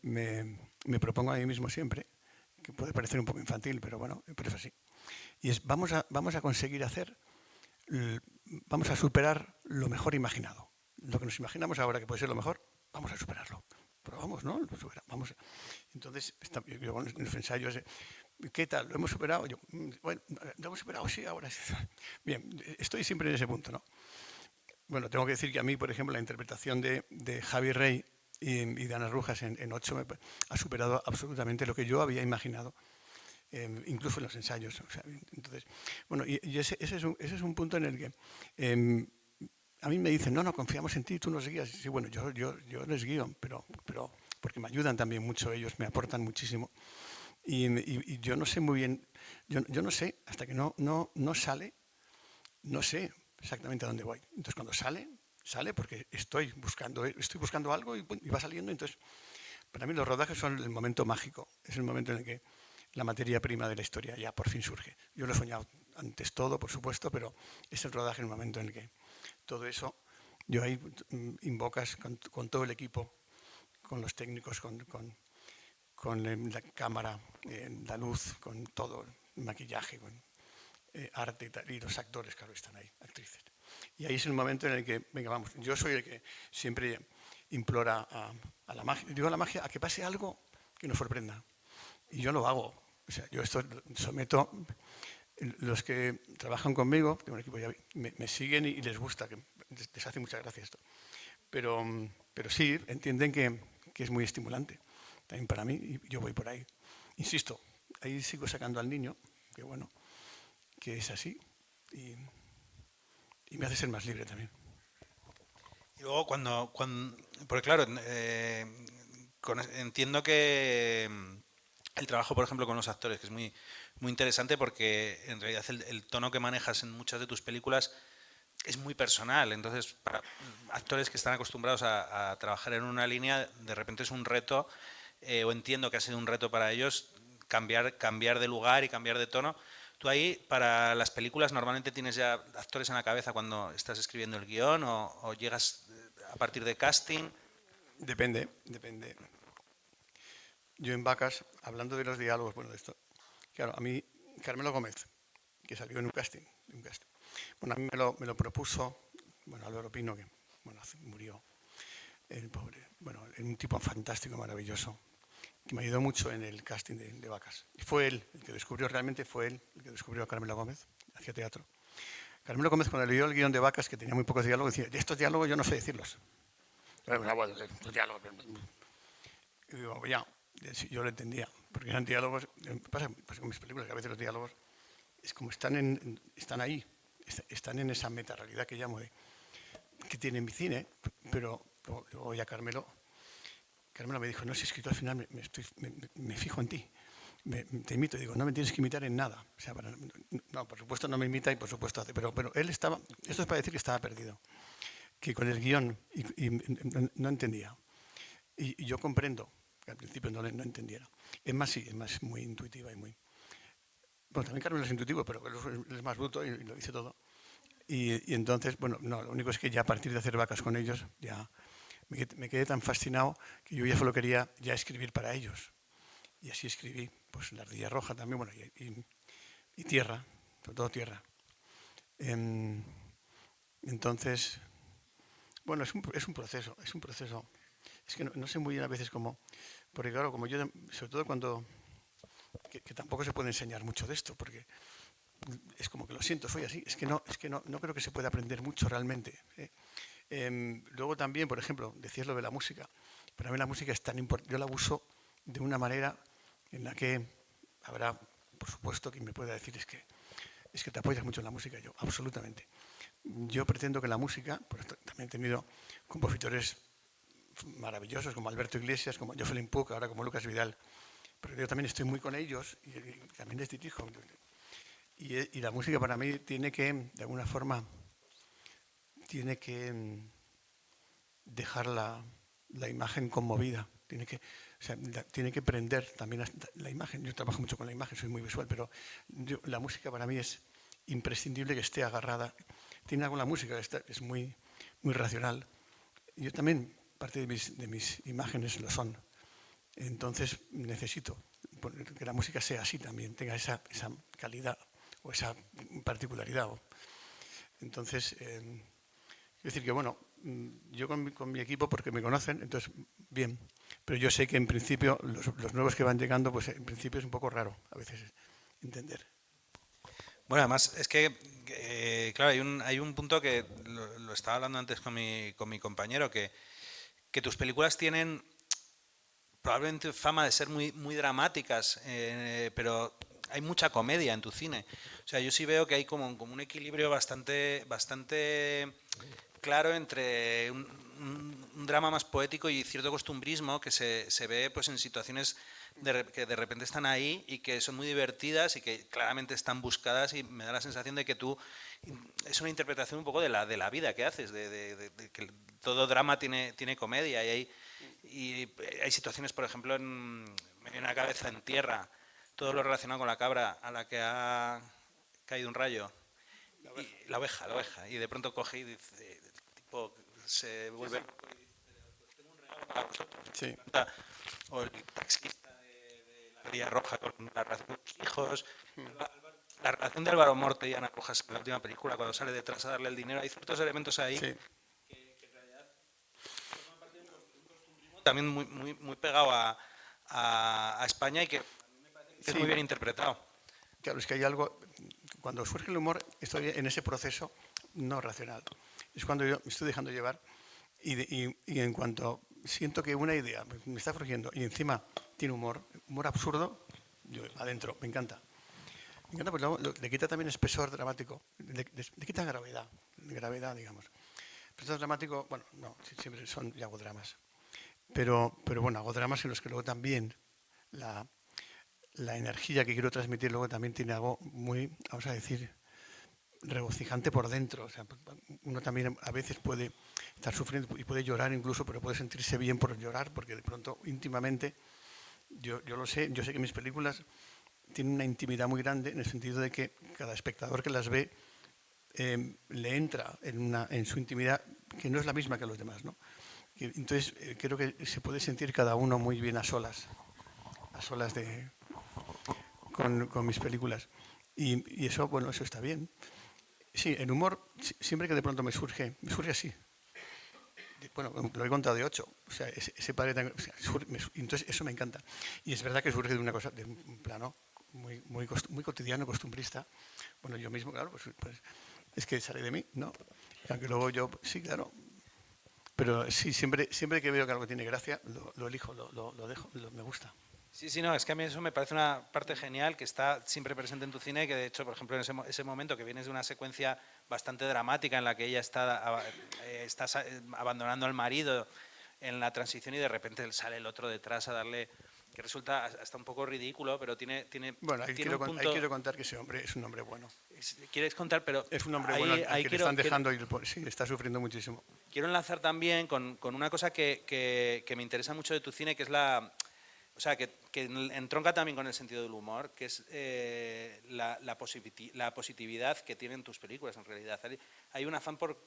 propongo a mí mismo siempre, que puede parecer un poco infantil, pero bueno, pero es así. Y es, vamos a conseguir vamos a superar lo mejor imaginado. Lo que nos imaginamos ahora que puede ser lo mejor, vamos a superarlo. Probamos, ¿no? Vamos. Entonces, yo en los ensayos, ¿qué tal? ¿Lo hemos superado? Yo, bueno, ¿lo hemos superado? Sí, ahora sí. Bien, estoy siempre en ese punto, ¿no? Bueno, tengo que decir que a mí, por ejemplo, la interpretación de Javi Rey y de Ana Rujas en 8 ha superado absolutamente lo que yo había imaginado. Incluso en los ensayos. O sea, entonces, bueno, y ese es un punto en el que a mí me dicen, no, confiamos en ti, tú nos guías. Sí, bueno, yo les guío, pero porque me ayudan también mucho ellos, me aportan muchísimo. Y yo no sé muy bien, yo no sé, hasta que no sale, no sé exactamente a dónde voy. Entonces, cuando sale porque estoy buscando algo y va saliendo. Entonces, para mí los rodajes son el momento mágico, es el momento en el que la materia prima de la historia ya por fin surge. Yo lo he soñado antes todo, por supuesto, pero es el rodaje el momento en el que todo eso, yo ahí invocas con todo el equipo, con los técnicos, con la cámara, la luz, con todo, el maquillaje, con arte y tal, y los actores, claro, están ahí, actrices. Y ahí es el momento en el que, venga, vamos, yo soy el que siempre implora a la magia, digo a la magia, a que pase algo que nos sorprenda. Y yo lo hago. O sea, yo esto someto, los que trabajan conmigo, tengo un equipo ya, me siguen y les gusta, que les hace mucha gracia esto. Pero sí, entienden que es muy estimulante también para mí y yo voy por ahí. Insisto, ahí sigo sacando al niño, que bueno, que es así. Y y me hace ser más libre también. Y luego porque claro, entiendo que el trabajo, por ejemplo, con los actores, que es muy, muy interesante porque en realidad el tono que manejas en muchas de tus películas es muy personal. Entonces, para actores que están acostumbrados a trabajar en una línea, de repente es un reto, o entiendo que ha sido un reto para ellos, cambiar de lugar y cambiar de tono. ¿Tú ahí, para las películas, normalmente tienes ya actores en la cabeza cuando estás escribiendo el guión o llegas a partir de casting? Depende. Yo en Vacas, hablando de los diálogos, bueno, de esto, claro, a mí, Carmelo Gómez, que salió en un casting, bueno, a mí me lo propuso, bueno, Álvaro Pino, que bueno, murió, el pobre, bueno, un tipo fantástico, maravilloso, que me ayudó mucho en el casting de Vacas. Y fue él el que descubrió, realmente fue él el que descubrió a Carmelo Gómez, hacía teatro. Carmelo Gómez, cuando leyó el guión de Vacas, que tenía muy pocos diálogos, decía, estos diálogos yo no sé decirlos. Y digo, ya, yo lo entendía, porque eran diálogos, pasa con mis películas, que a veces los diálogos es como están ahí, están en esa metarealidad que llamo que tiene mi cine, pero luego ya Carmelo me dijo, no, si es que tú al final me fijo en ti, te imito, digo, no me tienes que imitar en nada. O sea, no, por supuesto no me imita y por supuesto hace, pero él estaba, esto es para decir que estaba perdido, que con el guión no entendía. Y yo comprendo que al principio no entendiera. Es más, sí, es más muy intuitiva y muy... Bueno, también Carmelo es intuitivo, pero él es más bruto y lo dice todo. Y entonces, bueno, no, lo único es que ya a partir de hacer Vacas con ellos, ya me quedé tan fascinado que yo ya solo quería ya escribir para ellos. Y así escribí, pues La Ardilla Roja también, bueno, y Tierra, sobre todo Tierra. Entonces, bueno, es un proceso. Es que no sé muy bien a veces cómo, porque claro, como yo, sobre todo cuando, que tampoco se puede enseñar mucho de esto, porque es como que lo siento, soy así, es que no creo que se pueda aprender mucho realmente. Luego también, por ejemplo, decías lo de la música. Para mí la música es tan importante, yo la uso de una manera en la que habrá, por supuesto, quien me pueda decir es que te apoyas mucho en la música. Yo, absolutamente. Yo pretendo que la música, pues también he tenido compositores maravillosos como Alberto Iglesias, como Jocelyn Puc, ahora como Lucas Vidal, pero yo también estoy muy con ellos y también les dirijo. Y la música para mí tiene que, de alguna forma, tiene que dejar la imagen conmovida, tiene que prender también la imagen. Yo trabajo mucho con la imagen, soy muy visual, pero la música para mí es imprescindible que esté agarrada. Tiene algo la música que es muy, muy racional. Yo también, parte de mis imágenes lo son. Entonces necesito que la música sea así también, tenga esa calidad o esa particularidad. Entonces, quiero decir que, bueno, yo con mi equipo, porque me conocen, entonces, bien. Pero yo sé que en principio, los nuevos que van llegando, pues en principio es un poco raro a veces entender. Bueno, además es que claro, hay un punto que lo estaba hablando antes con mi compañero, que tus películas tienen probablemente fama de ser muy, muy dramáticas, pero hay mucha comedia en tu cine. O sea, yo sí veo que hay como un equilibrio bastante claro entre un drama más poético y cierto costumbrismo que se ve pues en situaciones que de repente están ahí y que son muy divertidas y que claramente están buscadas, y me da la sensación de que tú es una interpretación un poco de la vida que haces, de que todo drama tiene comedia, y hay situaciones, por ejemplo, me viene a la cabeza en Tierra, todo lo relacionado con la cabra a la que ha caído un rayo, la oveja, y de pronto coge y dice, tipo, se vuelve... Sí. O el taxista de La Ardilla Roja con la relación de los hijos, la relación de Álvaro Morte y Ana Rojas en la última película, cuando sale detrás a darle el dinero. Hay ciertos elementos ahí que en realidad forman parte de un costumbrismo también muy pegado a España, y que a mí me parece que es muy bien interpretado. Claro, es que hay algo, cuando surge el humor, estoy en ese proceso no racional. Es cuando yo me estoy dejando llevar y en cuanto siento que una idea me está surgiendo y encima tiene humor absurdo, yo adentro, me encanta. Me encanta porque luego le quita también espesor dramático, le quita gravedad. gravedad, digamos. Personaje dramático, bueno, no, siempre yo hago dramas. Pero bueno, hago dramas en los que luego también la energía que quiero transmitir luego también tiene algo muy, vamos a decir, regocijante por dentro. O sea, uno también a veces puede estar sufriendo y puede llorar incluso, pero puede sentirse bien por llorar, porque de pronto íntimamente, yo lo sé, yo sé que mis películas tienen una intimidad muy grande en el sentido de que cada espectador que las ve le entra en su intimidad, que no es la misma que los demás, ¿no? Entonces creo que se puede sentir cada uno muy bien a solas con mis películas. Y eso, bueno, eso está bien. Sí, el humor, siempre que de pronto me surge así. Bueno, lo he contado de 8. O sea, ese padre tan, o sea, entonces eso me encanta. Y es verdad que surge de una cosa, de un plano muy cotidiano, costumbrista. Bueno, yo mismo, claro, pues es que sale de mí, ¿no? Aunque luego yo, sí, claro. Pero sí, siempre que veo que algo tiene gracia, lo elijo, lo dejo, me gusta. Sí, no, es que a mí eso me parece una parte genial que está siempre presente en tu cine, que de hecho, por ejemplo, en ese momento que vienes de una secuencia bastante dramática en la que ella está abandonando al marido en la transición y de repente sale el otro detrás a darle, que resulta hasta un poco ridículo, pero tiene bueno, ahí tiene quiero contar que ese hombre es un hombre bueno. ¿Quieres contar? Pero es un hombre bueno al que le están dejando ir, sí, está sufriendo muchísimo. Quiero enlazar también con una cosa que me interesa mucho de tu cine, que es o sea, que entronca también con el sentido del humor, que es la positividad que tienen tus películas, en realidad. Hay un afán por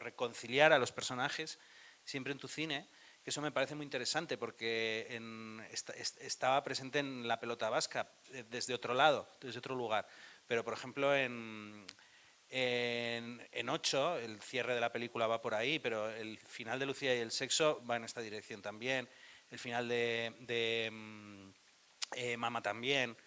reconciliar a los personajes siempre en tu cine, que eso me parece muy interesante, porque estaba presente en La pelota vasca, desde otro lado, desde otro lugar. Pero, por ejemplo, en 8, el cierre de la película va por ahí, pero el final de Lucía y el sexo va en esta dirección también. El final de Mama también,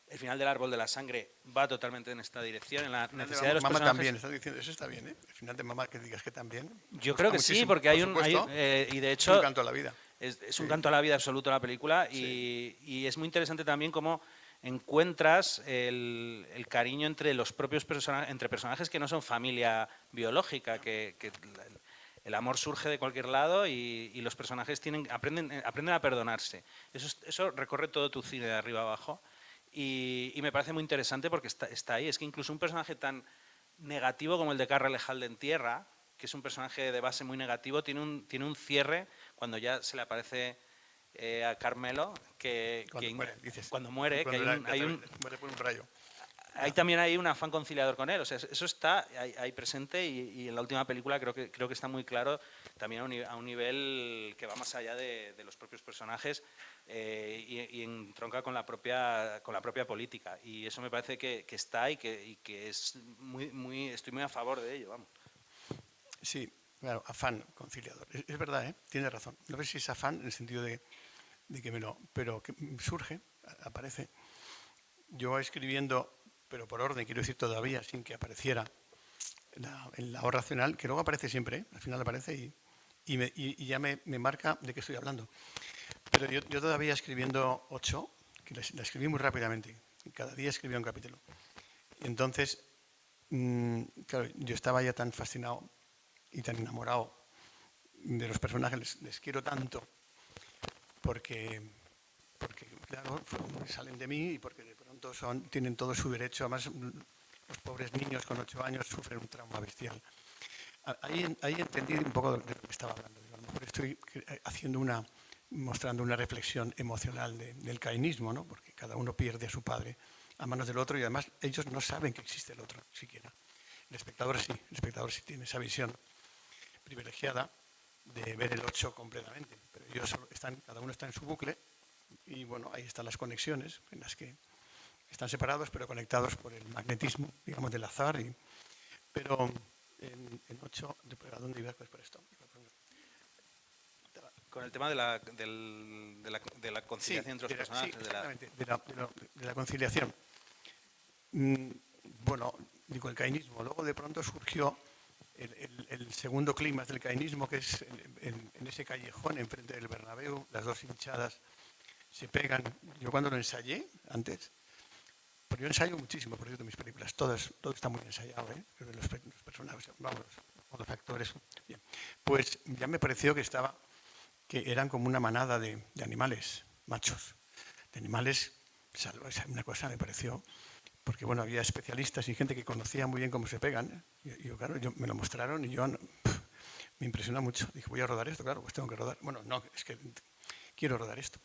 el final del Árbol de la Sangre va totalmente en esta dirección, en la necesidad de los Mama personajes. También, estás diciendo, eso está bien, ¿eh? El final de Mama, que digas que también. Yo creo que sí, porque hay y de hecho es un canto a la vida. Es un canto a la vida absoluto la película, y es muy interesante también cómo encuentras el cariño entre los propios entre personajes que no son familia biológica, que el amor surge de cualquier lado y los personajes aprenden a perdonarse. Eso recorre todo tu cine de arriba abajo y me parece muy interesante porque está ahí. Es que incluso un personaje tan negativo como el de Carra Lejalde en Tierra, que es un personaje de base muy negativo, tiene un cierre cuando ya se le aparece a Carmelo, cuando muere, muere por un rayo. Ahí también hay un afán conciliador con él, o sea, eso está ahí presente y en la última película creo que está muy claro también a un nivel que va más allá de los propios personajes y entronca con la propia política, y eso me parece que está y que es estoy muy a favor de ello, vamos. Sí, claro, afán conciliador, es verdad, ¿eh? Tiene razón. No sé si es afán en el sentido de que pero que surge, aparece. Yo escribiendo, pero por orden, quiero decir todavía, sin que apareciera el lado racional, que luego aparece siempre, ¿eh? Al final aparece y ya me marca de qué estoy hablando. Pero yo todavía escribiendo 8, que la escribí muy rápidamente, y cada día escribía un capítulo. Y entonces, claro, yo estaba ya tan fascinado y tan enamorado de los personajes, les quiero tanto, porque claro, salen de mí y porque de pronto tienen todo su derecho. Además, los pobres niños con 8 años sufren un trauma bestial. Ahí entendí un poco de lo que estaba hablando. A lo mejor estoy mostrando una reflexión emocional del cainismo, ¿no? Porque cada uno pierde a su padre a manos del otro y además ellos no saben que existe el otro siquiera. El espectador sí tiene esa visión privilegiada de ver el 8 completamente, pero ellos cada uno está en su bucle y bueno, ahí están las conexiones en las que están separados pero conectados por el magnetismo, digamos, del azar. Pero en 8, ¿a dónde iba después por esto? Con el tema de la conciliación entre los personajes. Sí, exactamente, de la conciliación. Bueno, digo, el cainismo. Luego de pronto surgió el segundo clímax del cainismo, que es en ese callejón enfrente del Bernabéu, las dos hinchadas se pegan. Yo cuando lo ensayé antes, porque yo ensayo muchísimo, por cierto, mis películas, todo está muy ensayado, ¿eh? Los personajes, vamos, o los actores. Bien. Pues ya me pareció que eran como una manada de animales machos, de animales salvajes. Una cosa me pareció, porque bueno, había especialistas y gente que conocía muy bien cómo se pegan. Claro, me lo mostraron y yo me impresionó mucho. Dije, voy a rodar esto, claro, pues tengo que rodar. Bueno, no, es que quiero rodar esto.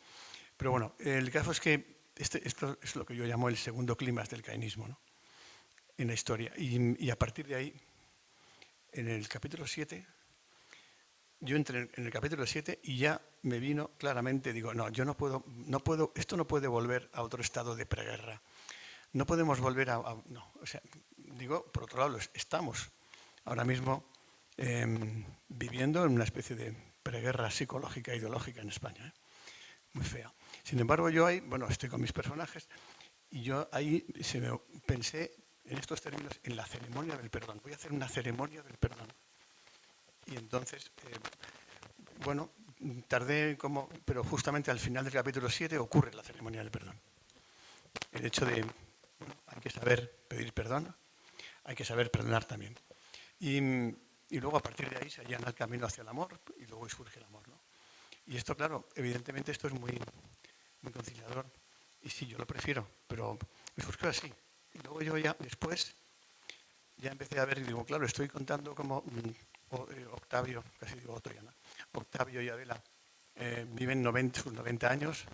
Pero bueno, el caso es que esto es lo que yo llamo el segundo clímax del caínismo, ¿no? En la historia. Y a partir de ahí, en el capítulo 7, yo entré en el capítulo 7 y ya me vino claramente, digo, no, yo no puedo, esto no puede volver a otro estado de preguerra. No podemos volver no, o sea, digo, por otro lado, estamos ahora mismo viviendo en una especie de preguerra psicológica e ideológica en España, ¿eh? Muy fea. Sin embargo, yo ahí, bueno, estoy con mis personajes y yo ahí pensé en estos términos, en la ceremonia del perdón. Voy a hacer una ceremonia del perdón. Y entonces, bueno, tardé pero justamente al final del capítulo 7 ocurre la ceremonia del perdón. El hecho de, bueno, hay que saber pedir perdón, hay que saber perdonar también. Y luego a partir de ahí se allana el camino hacia el amor y luego surge el amor, ¿no? Y esto, claro, evidentemente esto es muy conciliador. Y sí, yo lo prefiero, pero me surgió así. Y luego yo ya después ya empecé a ver y digo, claro, estoy contando como Octavio, casi digo Otto ya, ¿no? Octavio y Adela viven sus 90 años,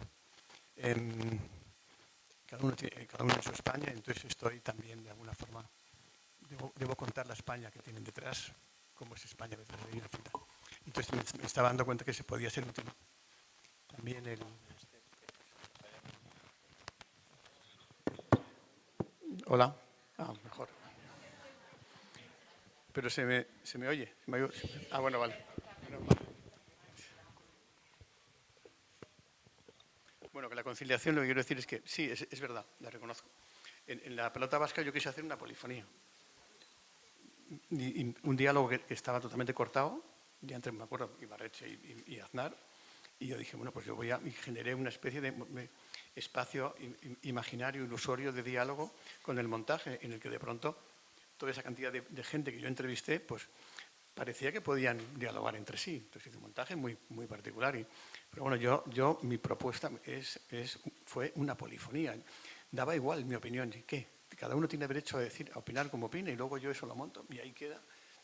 cada uno en su España, entonces estoy también de alguna forma, debo contar la España que tienen detrás, cómo es España detrás de una cita. Entonces me estaba dando cuenta que se podía ser útil también el... Hola. Mejor. Pero se me oye. Bueno, vale. Bueno, que la conciliación, lo que quiero decir es que sí, es verdad, la reconozco. En la pelota vasca yo quise hacer una polifonía. Y un diálogo que estaba totalmente cortado, ya entre, me acuerdo, Ibarretxe y Aznar, y yo dije, bueno, pues yo generé una especie de espacio imaginario, ilusorio de diálogo con el montaje, en el que de pronto toda esa cantidad de gente que yo entrevisté, pues parecía que podían dialogar entre sí. Entonces hice un montaje muy, muy particular. Pero bueno, mi propuesta fue una polifonía. Daba igual mi opinión. ¿Y qué? Cada uno tiene derecho a opinar como opina y luego yo eso lo monto y ahí queda.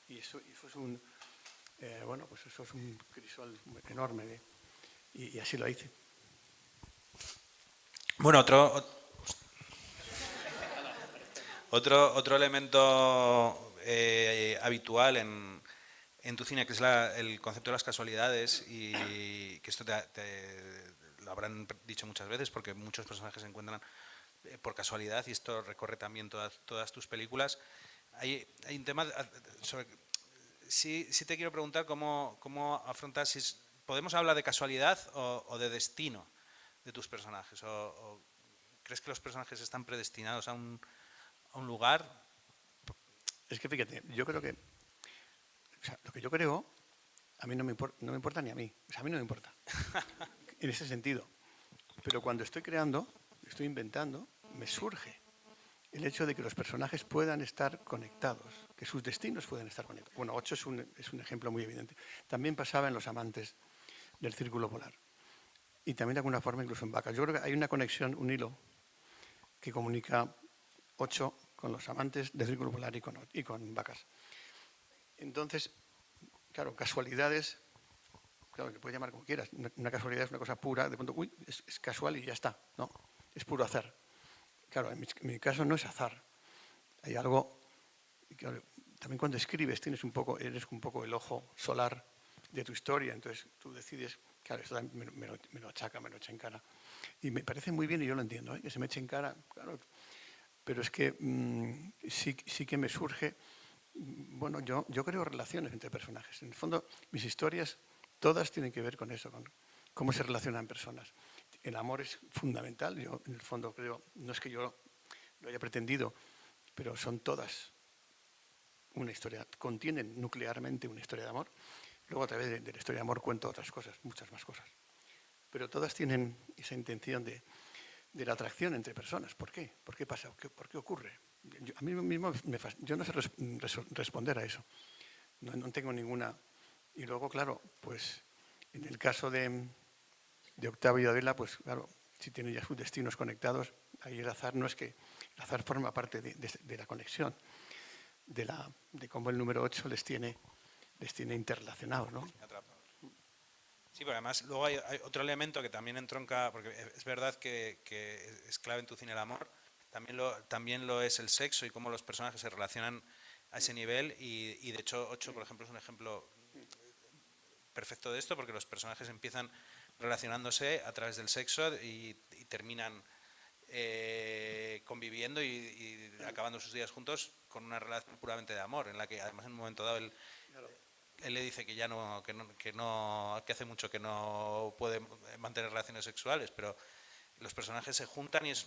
Y eso es un... bueno, pues eso es un crisol enorme. Y así lo hice. Bueno, otro elemento habitual en tu cine, que es el concepto de las casualidades, y que esto lo habrán dicho muchas veces porque muchos personajes se encuentran por casualidad, y esto recorre también todas tus películas. Hay un tema sobre... Sí te quiero preguntar cómo afrontas, si podemos hablar de casualidad o de destino de tus personajes, o ¿crees que los personajes están predestinados a un lugar? Es que fíjate, yo creo que, o sea, lo que yo creo, a mí no me importa ni a mí, o sea, a mí no me importa, en ese sentido. Pero cuando estoy creando, estoy inventando, me surge el hecho de que los personajes puedan estar conectados, que sus destinos puedan estar conectados. Bueno, 8 es un ejemplo muy evidente. También pasaba en Los amantes del Círculo Polar. Y también de alguna forma incluso en Vacas. Yo creo que hay una conexión, un hilo, que comunica 8 con Los amantes del Círculo Polar y con Vacas. Entonces, claro, casualidades, claro, le puedes llamar como quieras. Una casualidad es una cosa pura, de pronto, es casual y ya está. No, es puro azar. Claro, en mi caso no es azar. Hay algo, claro, también cuando escribes eres un poco el ojo solar de tu historia, entonces tú decides, claro, esto me lo achaca, me lo echa en cara. Y me parece muy bien y yo lo entiendo, que se me eche en cara, claro. Pero es que sí que me surge, bueno, yo creo relaciones entre personajes. En el fondo, mis historias todas tienen que ver con eso, con cómo se relacionan personas. El amor es fundamental, yo en el fondo creo, no es que yo lo haya pretendido, pero son todas una historia, contienen nuclearmente una historia de amor. Luego a través de la historia de amor cuento otras cosas, muchas más cosas. Pero todas tienen esa intención de la atracción entre personas. ¿Por qué? ¿Por qué pasa? ¿Por qué ocurre? A mí mismo yo no sé responder a eso. No tengo ninguna. Y luego, claro, pues en el caso de Octavio y Adela, pues claro, si tienen ya sus destinos conectados, ahí el azar no es que el azar forma parte de la conexión, de cómo el número 8 les tiene interrelacionados, ¿no? Sí, pero además luego hay otro elemento que también entronca, porque es verdad que es clave en tu cine el amor, también lo es el sexo y cómo los personajes se relacionan a ese nivel, y de hecho 8, por ejemplo, es un ejemplo perfecto de esto, porque los personajes empiezan relacionándose a través del sexo y terminan conviviendo y acabando sus días juntos con una relación puramente de amor, en la que además en un momento dado él le dice que ya que hace mucho que no puede mantener relaciones sexuales, pero los personajes se juntan y es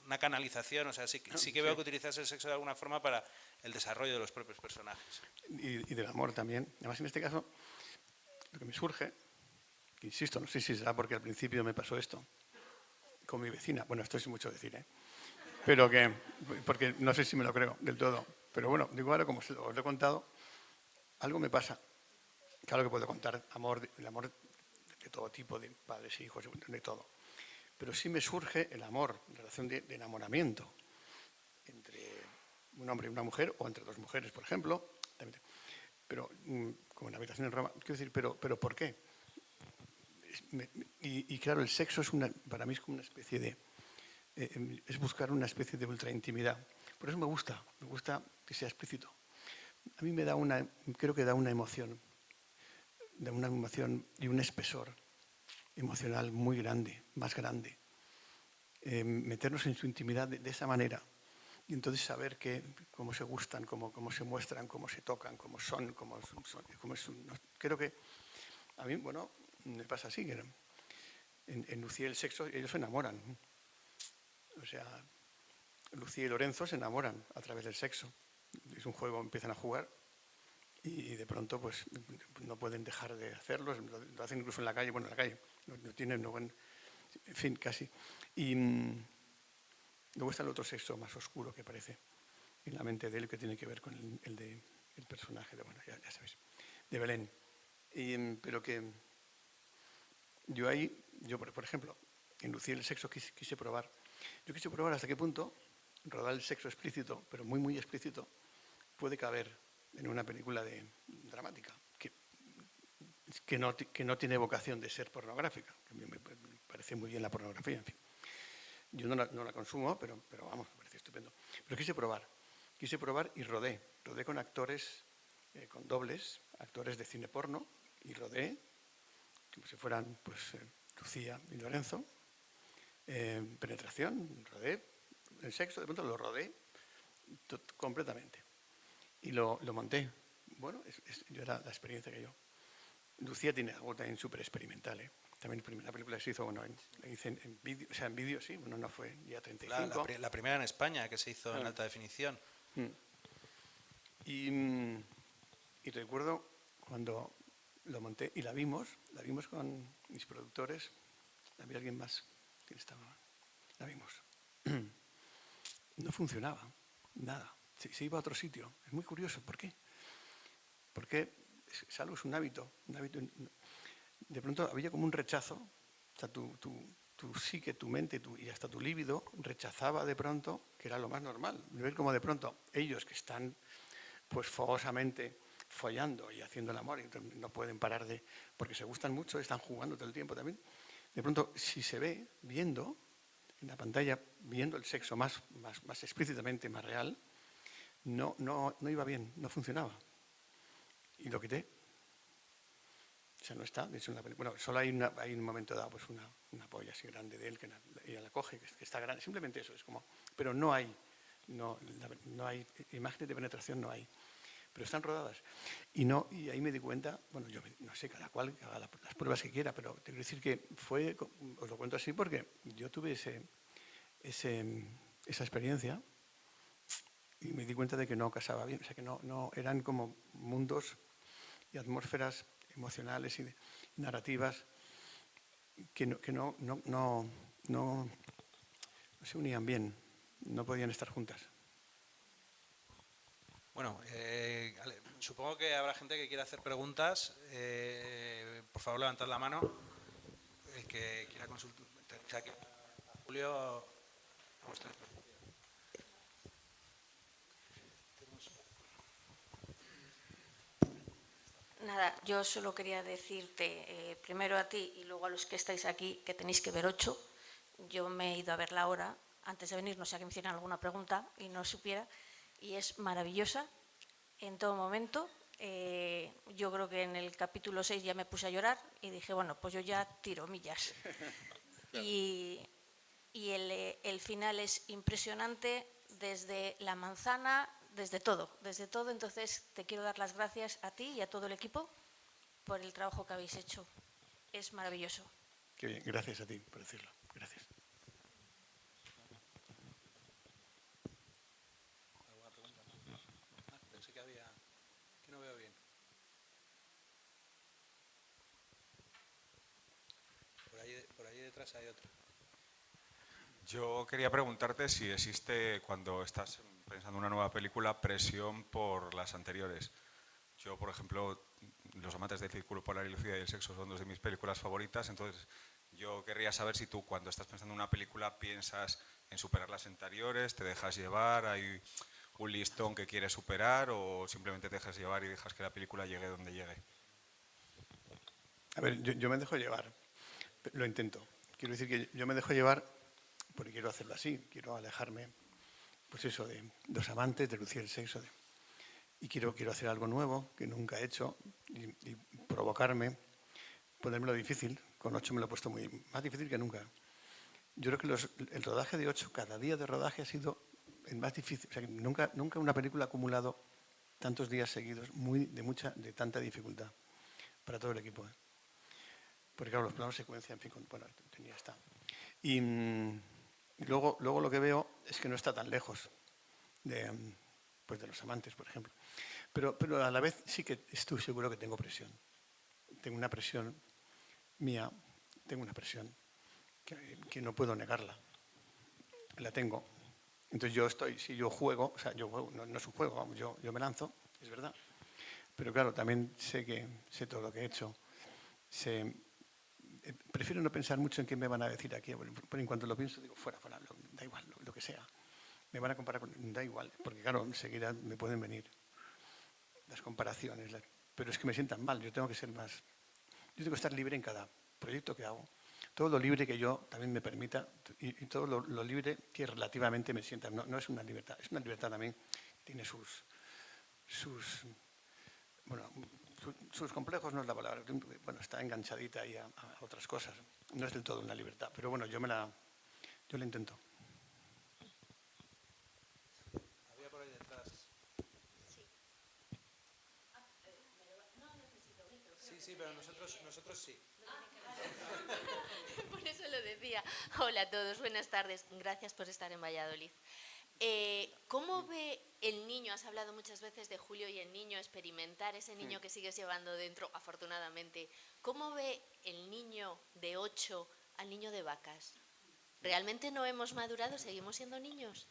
una canalización, o sea, sí que veo que utilizas el sexo de alguna forma para el desarrollo de los propios personajes. Y del amor también. Además, en este caso, lo que me surge, que insisto, no sé si será porque al principio me pasó esto, con mi vecina, bueno, esto es mucho decir, pero porque no sé si me lo creo del todo, pero bueno, digo ahora, como os lo he contado, algo me pasa. Claro que puedo contar el amor de todo tipo, de padres e hijos, de todo. Pero sí me surge el amor, la relación de enamoramiento entre un hombre y una mujer, o entre dos mujeres, por ejemplo. Pero, como en la habitación en Roma, quiero decir, pero ¿por qué? Y claro, el sexo para mí es como una especie de... es buscar una especie de ultraintimidad. Por eso me gusta que sea explícito. A mí creo que da una emoción y un espesor emocional muy grande, más grande. Meternos en su intimidad de esa manera y entonces saber cómo se gustan, cómo se muestran, cómo se tocan, cómo son. Creo que a mí, bueno, me pasa así, que en Lucía y el sexo ellos se enamoran. O sea, Lucía y Lorenzo se enamoran a través del sexo. Es un juego, empiezan a jugar y de pronto pues no pueden dejar de hacerlo, lo hacen incluso en la calle, en fin, casi. Y luego está el otro sexo más oscuro que aparece en la mente de él, que tiene que ver con el personaje de, bueno, ya sabéis, de Belén. Pero que yo por ejemplo, en Lucía y el sexo quise probar. Yo quise probar hasta qué punto rodar el sexo explícito, pero muy, muy explícito, puede caber en una película dramática, que no tiene vocación de ser pornográfica. A mí me parece muy bien la pornografía, en fin. Yo no la consumo, pero vamos, me parece estupendo. Pero quise probar y rodé con actores, con dobles, actores de cine porno, y rodé, como si fueran pues Lucía y Lorenzo, penetración, rodé, el sexo, de pronto lo rodé completamente. Y lo monté. Bueno, yo era la experiencia que yo. Lucía tiene algo también súper experimental, También la película se hizo, bueno, la hice en vídeo, o sea, en vídeo sí, bueno, no fue ya 35. La primera en España que se hizo en alta definición. Y recuerdo cuando lo monté y la vimos con mis productores, había alguien más que estaba, la vimos. No funcionaba, nada. Se iba a otro sitio. Es muy curioso. ¿Por qué? Porque es algo, es un hábito. De pronto había como un rechazo. O sea, tu psique, tu mente y hasta tu líbido rechazaba de pronto, que era lo más normal. Ver como de pronto ellos que están pues fogosamente follando y haciendo el amor y no pueden parar porque se gustan mucho, están jugando todo el tiempo también. De pronto, si se ve viendo en la pantalla, viendo el sexo más explícitamente, más real, no iba bien, no funcionaba. Y lo quité. O sea, no está. De hecho, en la película, bueno, solo hay un momento dado, pues una polla así grande de él, que ella la coge, que está grande. Simplemente eso, es como... Pero no hay imágenes de penetración, no hay. Pero están rodadas. Y ahí me di cuenta, bueno, yo no sé, cada cual haga las pruebas que quiera, pero te quiero decir que os lo cuento así porque yo tuve esa experiencia y me di cuenta de que no casaba bien, o sea, que no eran como mundos y atmósferas emocionales y narrativas que no se unían bien, no podían estar juntas. Bueno, supongo que habrá gente que quiera hacer preguntas. Por favor, levantad la mano. El que quiera consultar. A Julio, a usted. Nada, yo solo quería decirte, primero a ti y luego a los que estáis aquí, que tenéis que ver 8. Yo me he ido a verla ahora, antes de venir, no sé que me hicieran alguna pregunta y no supiera, y es maravillosa en todo momento. Yo creo que en el capítulo 6 ya me puse a llorar y dije, bueno, pues yo ya tiro millas. Y el final es impresionante desde la manzana, desde todo. Entonces te quiero dar las gracias a ti y a todo el equipo por el trabajo que habéis hecho. Es maravilloso. Qué bien, gracias a ti por decirlo. Gracias. ¿Alguna pregunta? Pensé que había... que no veo bien. Por ahí detrás hay otra. Yo quería preguntarte si existe, cuando estás pensando en una nueva película, presión por las anteriores. Yo, por ejemplo, Los amantes del círculo polar y Lucía y el sexo son 2 de mis películas favoritas, entonces yo querría saber si tú, cuando estás pensando en una película, piensas en superar las anteriores, te dejas llevar, hay un listón que quieres superar, o simplemente te dejas llevar y dejas que la película llegue donde llegue. A ver, yo me dejo llevar, lo intento. Quiero decir que yo me dejo llevar porque quiero hacerlo así, quiero alejarme, pues eso, de Los amantes, de Lucía y el sexo, y quiero hacer algo nuevo que nunca he hecho y provocarme, ponérmelo difícil. Con 8 me lo he puesto más difícil que nunca. Yo creo que el rodaje de 8, cada día de rodaje ha sido el más difícil. O sea, que nunca una película ha acumulado tantos días seguidos de tanta dificultad para todo el equipo. Porque claro, los planos secuencia, en fin, bueno, tenía esta. Y luego lo que veo es que no está tan lejos de Los amantes, por ejemplo. Pero a la vez sí que estoy seguro que tengo presión. Tengo una presión mía, tengo una presión que no puedo negarla. La tengo. Entonces si yo juego, o sea, yo juego, no es un juego, vamos, yo me lanzo, es verdad. Pero claro, también sé todo lo que he hecho. Prefiero no pensar mucho en qué me van a decir aquí. Pero en cuanto lo pienso, digo, fuera, da igual, lo que sea. Me van a comparar da igual, porque claro, enseguida me pueden venir las comparaciones, pero es que me sientan mal. Yo tengo que estar libre en cada proyecto que hago. Todo lo libre que yo también me permita y todo lo libre que relativamente me sienta. No es una libertad, es una libertad también que tiene sus complejos, no es la palabra. Bueno, está enganchadita ahí a otras cosas. No es del todo una libertad, pero bueno, yo la intento. Había por ahí detrás. Sí. No necesito micro. Sí, pero nosotros sí. Por eso lo decía. Hola a todos, buenas tardes. Gracias por estar en Valladolid. ¿Cómo ve el niño? Has hablado muchas veces de Julio y el niño, experimentar ese niño que sigues llevando dentro, afortunadamente. ¿Cómo ve el niño de 8 al niño de Vacas? ¿Realmente no hemos madurado? ¿Seguimos siendo niños?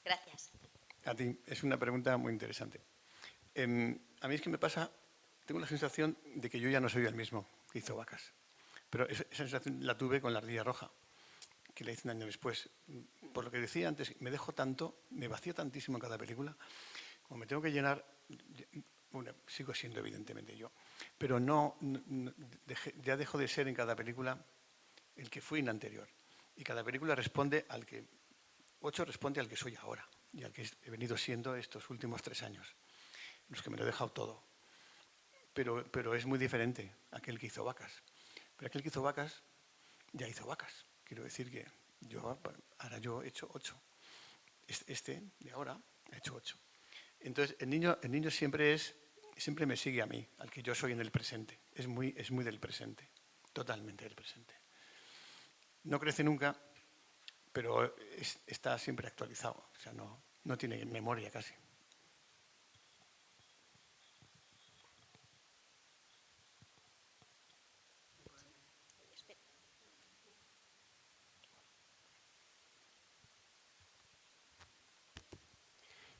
Gracias. A ti, es una pregunta muy interesante. A mí es que me pasa, tengo la sensación de que yo ya no soy el mismo que hizo Vacas. Pero esa sensación la tuve con La ardilla roja, que la hice un año después. Por lo que decía antes, me dejo tanto, me vacío tantísimo en cada película, como me tengo que llenar, bueno, sigo siendo evidentemente yo, pero ya dejo de ser en cada película el que fui en la anterior. Y cada película responde 8 responde al que soy ahora y al que he venido siendo estos últimos 3 años, en los que me lo he dejado todo. Pero es muy diferente aquel que hizo Vacas. Pero aquel que hizo Vacas ya hizo Vacas. Quiero decir que ahora yo he hecho 8. Este de ahora ha hecho 8. Entonces el niño siempre me sigue a mí, al que yo soy en el presente. Es muy del presente, totalmente del presente. No crece nunca, pero está siempre actualizado. O sea, no tiene memoria casi.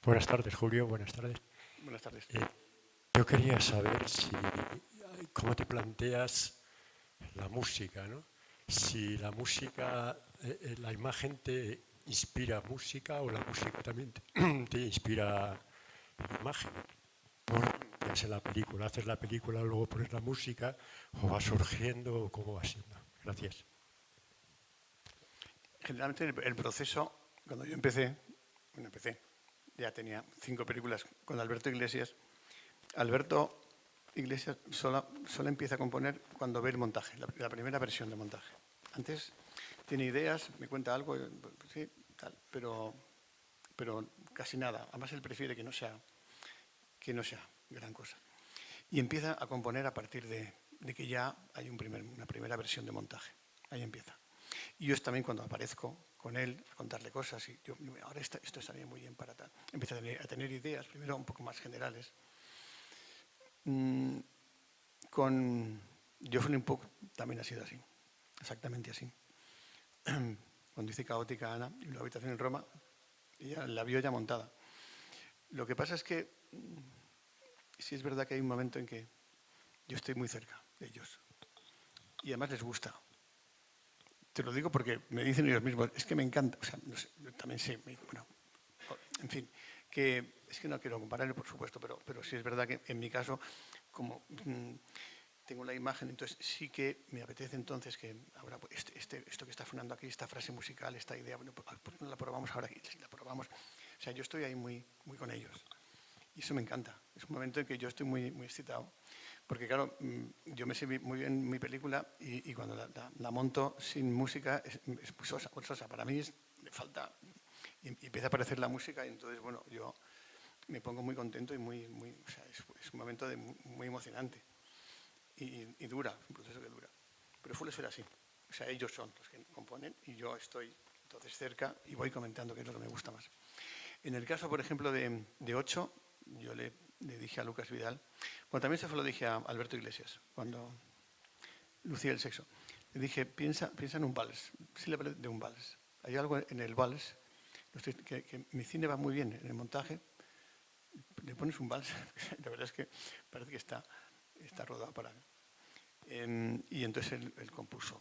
Buenas tardes, Julio. Buenas tardes. Buenas tardes. Yo quería saber cómo te planteas la música, ¿no? Si la música, la imagen te inspira música o la música también te inspira imagen. Ya sea la película, haces la película, luego pones la música, o va surgiendo, o cómo va siendo. Gracias. Generalmente el proceso, cuando yo empecé, ya tenía 5 películas con Alberto Iglesias. Alberto Iglesias solo empieza a componer cuando ve el montaje, la primera versión de montaje. Antes tiene ideas, me cuenta algo, sí, tal, pero casi nada. Además él prefiere que no sea gran cosa. Y empieza a componer a partir de que ya hay una primera versión de montaje. Ahí empieza. Y yo también cuando aparezco con él a contarle cosas, y yo, ahora esto estaría muy bien para tal. Empiezo a tener ideas, primero un poco más generales. Con Jocelyn Puck también ha sido así, exactamente así. Cuando hice Caótica Ana y la habitación en Roma, ella la vio ya montada. Lo que pasa es que sí es verdad que hay un momento en que yo estoy muy cerca de ellos y además les gusta. Te lo digo porque me dicen ellos mismos, es que me encanta, o sea, no sé, yo también sé, bueno, en fin, que es que no quiero compararlo, por supuesto, pero sí es verdad que en mi caso, como tengo la imagen, entonces sí que me apetece entonces que ahora esto que está sonando aquí, esta frase musical, esta idea, bueno, ¿por qué no la probamos ahora aquí? Si la probamos, o sea, yo estoy ahí muy con ellos y eso me encanta. Es un momento en que yo estoy muy excitado. Porque claro, yo me sé muy bien mi película y cuando la monto sin música es muy sosa. Para mí le falta, y empieza a aparecer la música y entonces, bueno, yo me pongo muy contento y o sea, es un momento muy emocionante y dura, es un proceso que dura. Pero suele ser así. O sea, ellos son los que componen y yo estoy entonces cerca y voy comentando qué es lo que me gusta más. En el caso, por ejemplo, de 8, yo le dije a Lucas Vidal, bueno, también se lo dije a Alberto Iglesias, cuando lucía el sexo. Le dije, piensa en un vals, sí le parece de un vals. Hay algo en el vals, que mi cine va muy bien en el montaje, le pones un vals, la verdad es que parece que está rodado para mí. Y entonces él compuso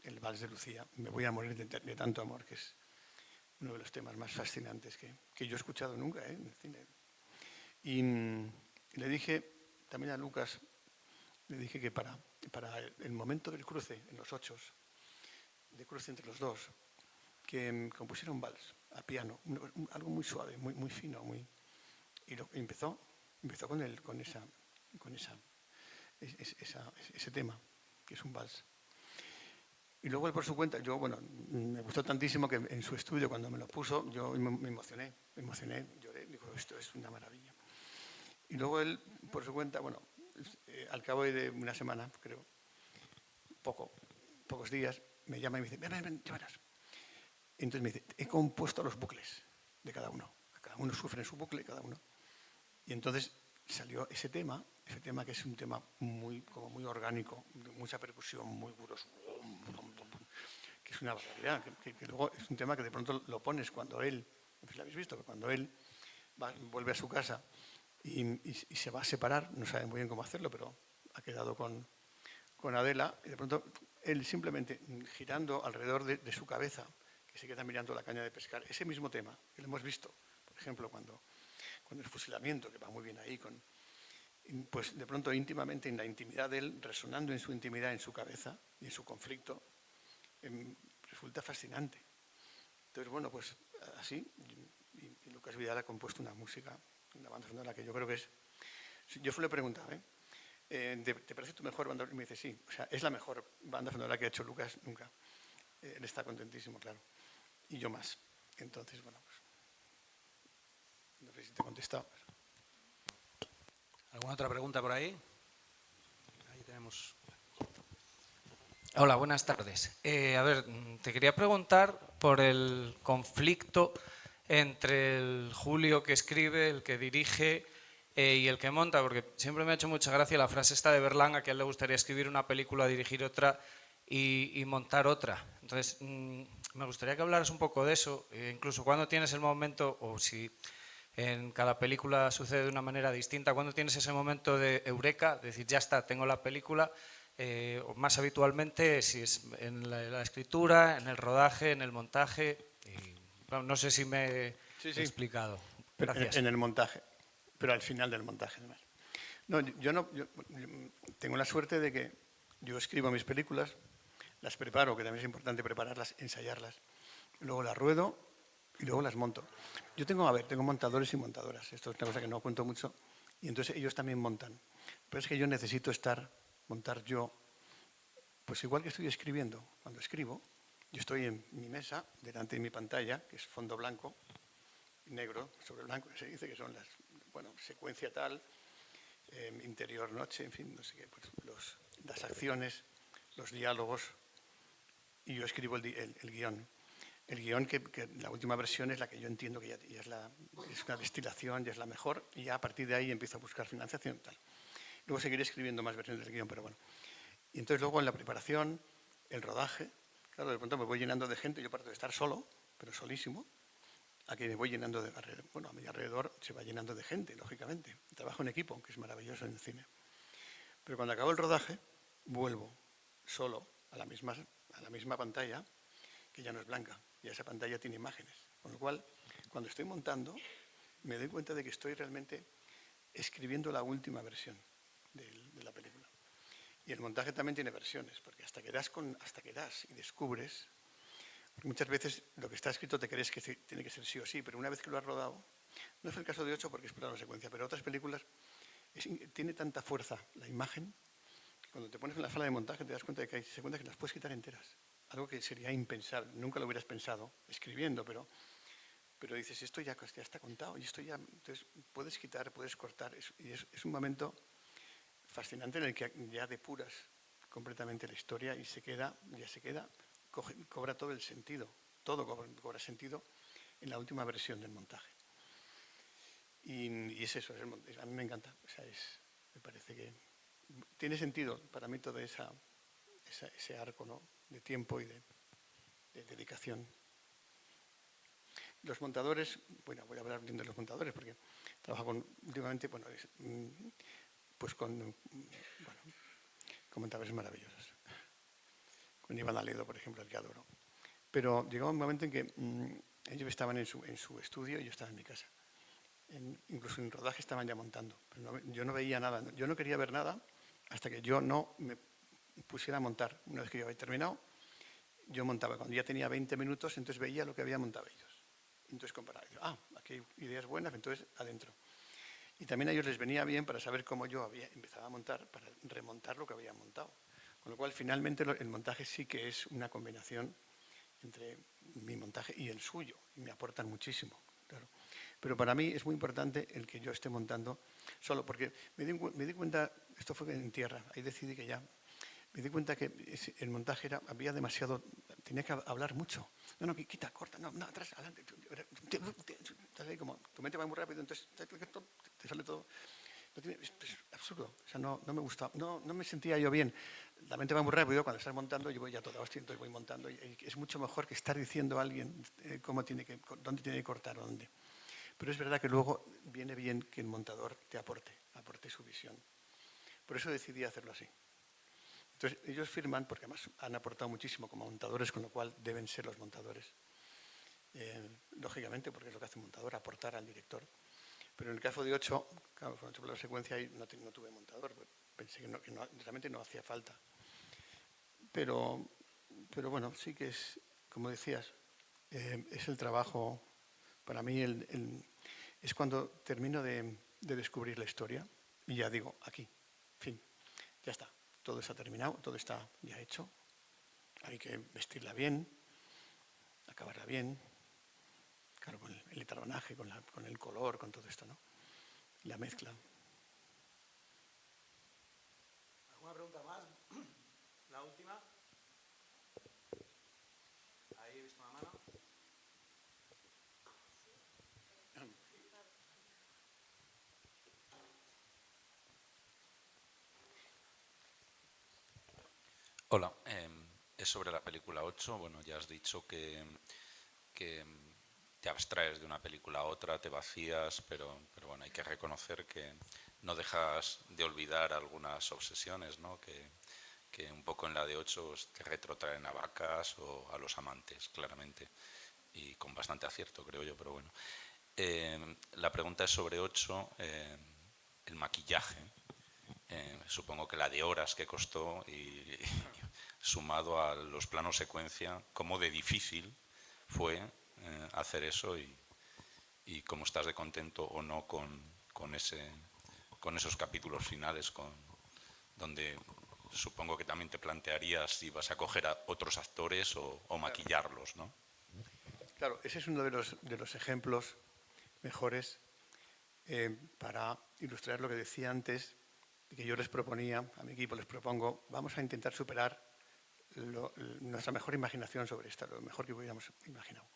el vals de Lucía, Me voy a morir de tanto amor, que es uno de los temas más fascinantes que yo he escuchado nunca en el cine. Y le dije también a Lucas, le dije que para el momento del cruce, en los 8, de cruce entre los dos, que compusiera un vals a piano, algo muy suave, muy fino, y empezó con ese tema, que es un vals. Y luego él por su cuenta, me gustó tantísimo que en su estudio cuando me lo puso, yo me emocioné, lloré, digo, esto es una maravilla. Y luego él, por su cuenta, al cabo de una semana, creo, pocos días, me llama y me dice, ven, ya verás. Entonces me dice, he compuesto los bucles de cada uno. Cada uno sufre en su bucle, cada uno. Y entonces salió ese tema que es un tema muy orgánico, de mucha percusión, muy duros, que es una barbaridad, que luego es un tema que de pronto lo pones cuando él, no sé si lo habéis visto, que cuando él vuelve a su casa y se va a separar, no sabe muy bien cómo hacerlo, pero ha quedado con Adela, y de pronto él simplemente girando alrededor de su cabeza, que se queda mirando la caña de pescar, ese mismo tema, que lo hemos visto, por ejemplo, cuando el fusilamiento, que va muy bien ahí, pues de pronto íntimamente, en la intimidad de él, resonando en su intimidad, en su cabeza y en su conflicto, resulta fascinante. Entonces, pues así, y Lucas Vidal ha compuesto una música, una banda sonora que yo creo que es... Yo le he preguntado, ¿te parece tu mejor banda sonora? Y me dice, sí, o sea, es la mejor banda sonora que ha hecho Lucas nunca. Él está contentísimo, claro. Y yo más. Entonces, no sé si te he contestado. ¿Alguna otra pregunta por ahí? Ahí tenemos... Hola, buenas tardes. A ver, te quería preguntar por el conflicto entre el Julio que escribe, el que dirige y el que monta, porque siempre me ha hecho mucha gracia la frase esta de Berlanga, que a él le gustaría escribir una película, dirigir otra y montar otra. Entonces, me gustaría que hablaras un poco de eso, incluso cuando tienes el momento, o si en cada película sucede de una manera distinta. ¿Cuándo tienes ese momento de eureka, decir, ya está, tengo la película? O más habitualmente, si es en la escritura, en el rodaje, en el montaje. No sé si me he explicado. Gracias. En el montaje, pero al final del montaje además. No, yo tengo la suerte de que yo escribo mis películas, las preparo, que también es importante prepararlas, ensayarlas, luego las ruedo y luego las monto. Yo tengo montadores y montadoras, esto es una cosa que no cuento mucho, y entonces ellos también montan. Pero es que yo necesito montar yo, pues igual que estoy escribiendo. Cuando escribo, yo estoy en mi mesa, delante de mi pantalla, que es fondo blanco, negro sobre blanco, se dice que son secuencia tal, interior noche, en fin, no sé qué, pues las acciones, los diálogos, y yo escribo el guión. El guión que la última versión es la que yo entiendo que ya es una destilación, ya es la mejor, y ya a partir de ahí empiezo a buscar financiación y tal. Luego seguiré escribiendo más versiones del guión, pero bueno. Y entonces luego en la preparación, el rodaje, claro, de pronto me voy llenando de gente, yo parto de estar solo, pero solísimo, a que me voy llenando a mi alrededor se va llenando de gente, lógicamente. Trabajo en equipo, que es maravilloso en el cine. Pero cuando acabo el rodaje, vuelvo solo a la misma pantalla, que ya no es blanca, y esa pantalla tiene imágenes. Con lo cual, cuando estoy montando, me doy cuenta de que estoy realmente escribiendo la última versión de la película. Y el montaje también tiene versiones, porque hasta que das y descubres, porque muchas veces lo que está escrito te crees que tiene que ser sí o sí, pero una vez que lo has rodado, no es el caso de 8 porque es plano secuencia, pero otras películas tiene tanta fuerza la imagen, que cuando te pones en la sala de montaje te das cuenta de que hay secuencias que las puedes quitar enteras. Algo que sería impensable, nunca lo hubieras pensado escribiendo, pero dices, esto ya está contado, y esto ya, entonces puedes quitar, puedes cortar, y es un momento fascinante en el que ya depuras completamente la historia y cobra todo el sentido, todo cobra sentido en la última versión del montaje. Y es eso, a mí me encanta, me parece que tiene sentido para mí todo ese arco, ¿no?, de tiempo y de dedicación. Los montadores, voy a hablar bien de los montadores porque trabajo últimamente, pues con montadores maravillosos. Con Iván Aledo, por ejemplo, al que adoro. Pero llegaba un momento en que ellos estaban en su estudio y yo estaba en mi casa. Incluso en rodaje estaban ya montando. Pero yo no veía nada, yo no quería ver nada hasta que yo no me pusiera a montar. Una vez que yo había terminado, yo montaba. Cuando ya tenía 20 minutos, entonces veía lo que habían montado ellos. Entonces comparaba. Aquí hay ideas buenas, entonces adentro. Y también a ellos les venía bien para saber cómo yo empezaba a montar, para remontar lo que había montado. Con lo cual, finalmente, el montaje sí que es una combinación entre mi montaje y el suyo. Y me aportan muchísimo, claro. Pero para mí es muy importante el que yo esté montando solo, porque me di cuenta, esto fue en tierra, ahí decidí que ya, me di cuenta que el montaje había demasiado, tenía que hablar mucho. No, quita, corta, no, atrás, adelante. Como tu mente va muy rápido, entonces te sale todo. Es absurdo, o sea, no me gustaba, no me sentía yo bien. La mente va muy rápido, cuando estás montando yo voy ya toda hostia, entonces voy montando y es mucho mejor que estar diciendo a alguien dónde tiene que cortar, dónde. Pero es verdad que luego viene bien que el montador te aporte su visión. Por eso decidí hacerlo así. Entonces ellos firman, porque además han aportado muchísimo como montadores, con lo cual deben ser los montadores. Lógicamente, porque es lo que hace un montador, aportar al director. Pero en el caso de 8, claro, por ejemplo, la secuencia ahí no tuve montador, pensé que realmente no hacía falta. Pero bueno, sí que es, como decías, es el trabajo, para mí es cuando termino de descubrir la historia y ya digo, aquí, fin, ya está, todo está terminado, todo está ya hecho, hay que vestirla bien, acabarla bien. Claro, con el letradonaje, con el color, con todo esto, ¿no? La mezcla. ¿Alguna pregunta más? La última. Ahí he visto una mano. Hola, es sobre la película 8. Bueno, ya has dicho que te abstraes de una película a otra, te vacías, pero bueno, hay que reconocer que no dejas de olvidar algunas obsesiones, ¿no? Que un poco en la de 8 te retrotraen a vacas o a los amantes, claramente, y con bastante acierto, creo yo, pero bueno. La pregunta es sobre 8, el maquillaje. Supongo que la de horas que costó y sumado a los planos secuencia, cómo de difícil fue hacer eso y cómo estás de contento o no con esos capítulos finales donde supongo que también te plantearías si vas a coger a otros actores o maquillarlos, ¿no? Claro, ese es uno de los ejemplos mejores para ilustrar lo que decía antes, que yo les proponía, a mi equipo les propongo, vamos a intentar superar nuestra mejor imaginación sobre esto, lo mejor que hubiéramos imaginado,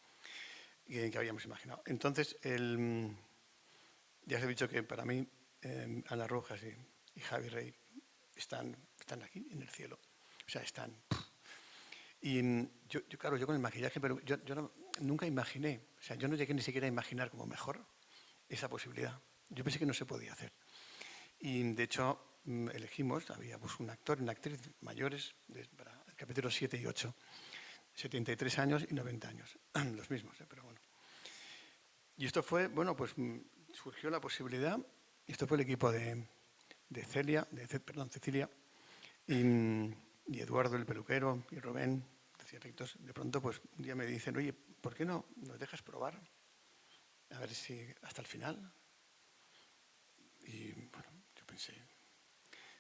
que habíamos imaginado. Entonces, ya os he dicho que para mí Ana Rojas y Javi Rey están aquí en el cielo, o sea, están... Y claro, yo con el maquillaje, pero yo nunca imaginé, o sea, yo no llegué ni siquiera a imaginar como mejor esa posibilidad. Yo pensé que no se podía hacer. Y de hecho elegimos, había pues, un actor y una actriz mayores para el capítulo 7 y 8, 73 años y 90 años, los mismos, pero bueno. Y esto fue, bueno, pues surgió la posibilidad, esto fue el equipo de Cecilia, y Eduardo el peluquero, y Rubén, de efectos. De pronto, pues un día me dicen, oye, ¿por qué no nos dejas probar? A ver si hasta el final. Y bueno, yo pensé,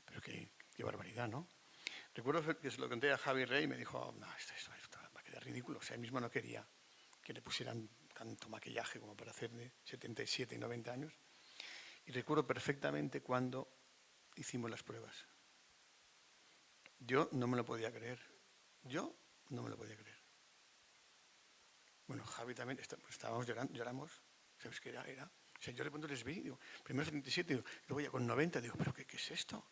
pero qué barbaridad, ¿no? Recuerdo que se lo conté a Javi Rey y me dijo, no, esto va a quedar ridículo. O sea, él mismo no quería que le pusieran tanto maquillaje como para hacer de 77 y 90 años. Y recuerdo perfectamente cuando hicimos las pruebas. Yo no me lo podía creer. Bueno, Javi también, estábamos llorando, lloramos. ¿Sabes qué era? O sea, yo de pronto les vi, digo, primero 77, digo, luego ya con 90, digo, ¿pero qué es esto?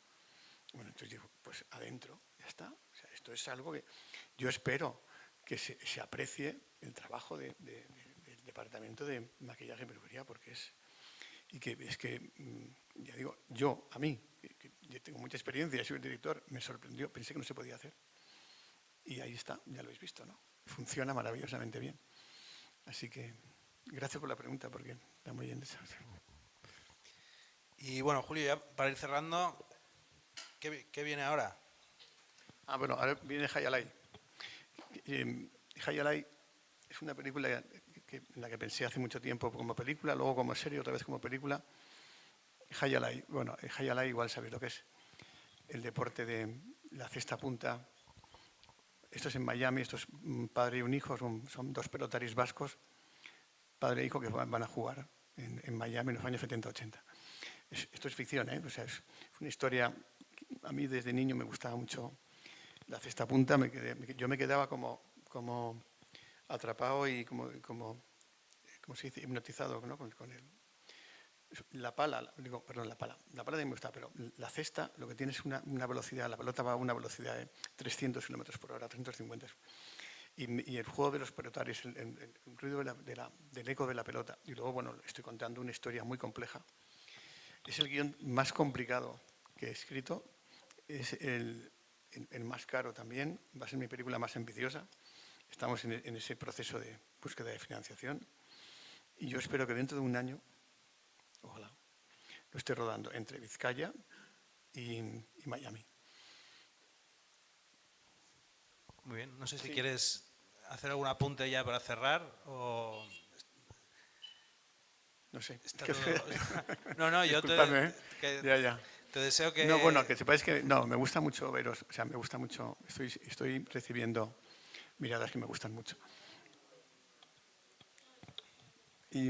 Bueno, entonces digo, pues adentro, ya está. O sea, esto es algo que yo espero que se aprecie el trabajo del departamento de maquillaje y peluquería, porque ya digo, a mí, que tengo mucha experiencia, soy un director, me sorprendió, pensé que no se podía hacer. Y ahí está, ya lo habéis visto, ¿no? Funciona maravillosamente bien. Así que, gracias por la pregunta, porque está muy bien. Y bueno, Julio, ya para ir cerrando, ¿qué viene ahora? Bueno, ahora viene Hayalai. Hayalai es una película en la que pensé hace mucho tiempo como película, luego como serie, otra vez como película. Hayalai, bueno, Hayalai igual sabéis lo que es. El deporte de la cesta punta. Esto es en Miami, esto es un padre y un hijo, son dos pelotaris vascos, padre e hijo que van a jugar en Miami en los años 70-80. Esto es ficción, ¿eh? O sea, es una historia, a mí desde niño me gustaba mucho la cesta punta, yo me quedaba como atrapado y como se dice, hipnotizado, ¿no? con la pala, la pala también me gusta, pero la cesta lo que tiene es una velocidad, la pelota va a una velocidad de 300 km por hora, 350. Y el juego de los pelotaris, el ruido del eco de la pelota, y luego, bueno, estoy contando una historia muy compleja. Es el guión más complicado que he escrito, es el más caro también, va a ser mi película más ambiciosa. Estamos en ese proceso de búsqueda de financiación y yo espero que dentro de un año, ojalá, lo esté rodando entre Vizcaya y Miami. Muy bien, no sé si quieres hacer algún apunte ya para cerrar o... No sé. No, yo te deseo que... No, bueno, que sepáis que me gusta mucho veros, o sea, me gusta mucho, estoy recibiendo miradas que me gustan mucho. Y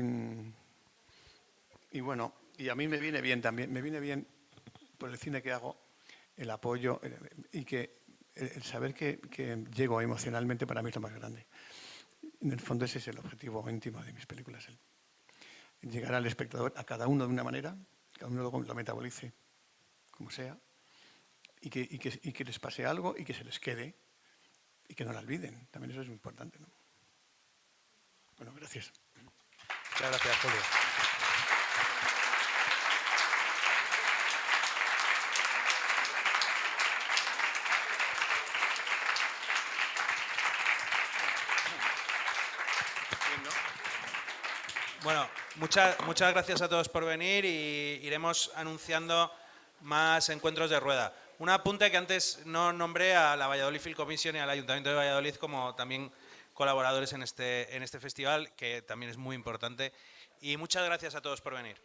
bueno, y a mí me viene bien también, me viene bien por el cine que hago, el apoyo y que el saber que llego emocionalmente para mí es lo más grande. En el fondo ese es el objetivo íntimo de mis películas, el llegar al espectador, a cada uno de una manera, cada uno lo metabolice como sea, y que les pase algo y que se les quede y que no la olviden. También eso es muy importante, ¿no? Bueno, gracias. Muchas gracias, Julio. Bueno, muchas gracias a todos por venir y iremos anunciando más encuentros de rueda. Un apunte que antes no nombré a la Valladolid Film Commission y al Ayuntamiento de Valladolid como también colaboradores en este festival, que también es muy importante. Y muchas gracias a todos por venir.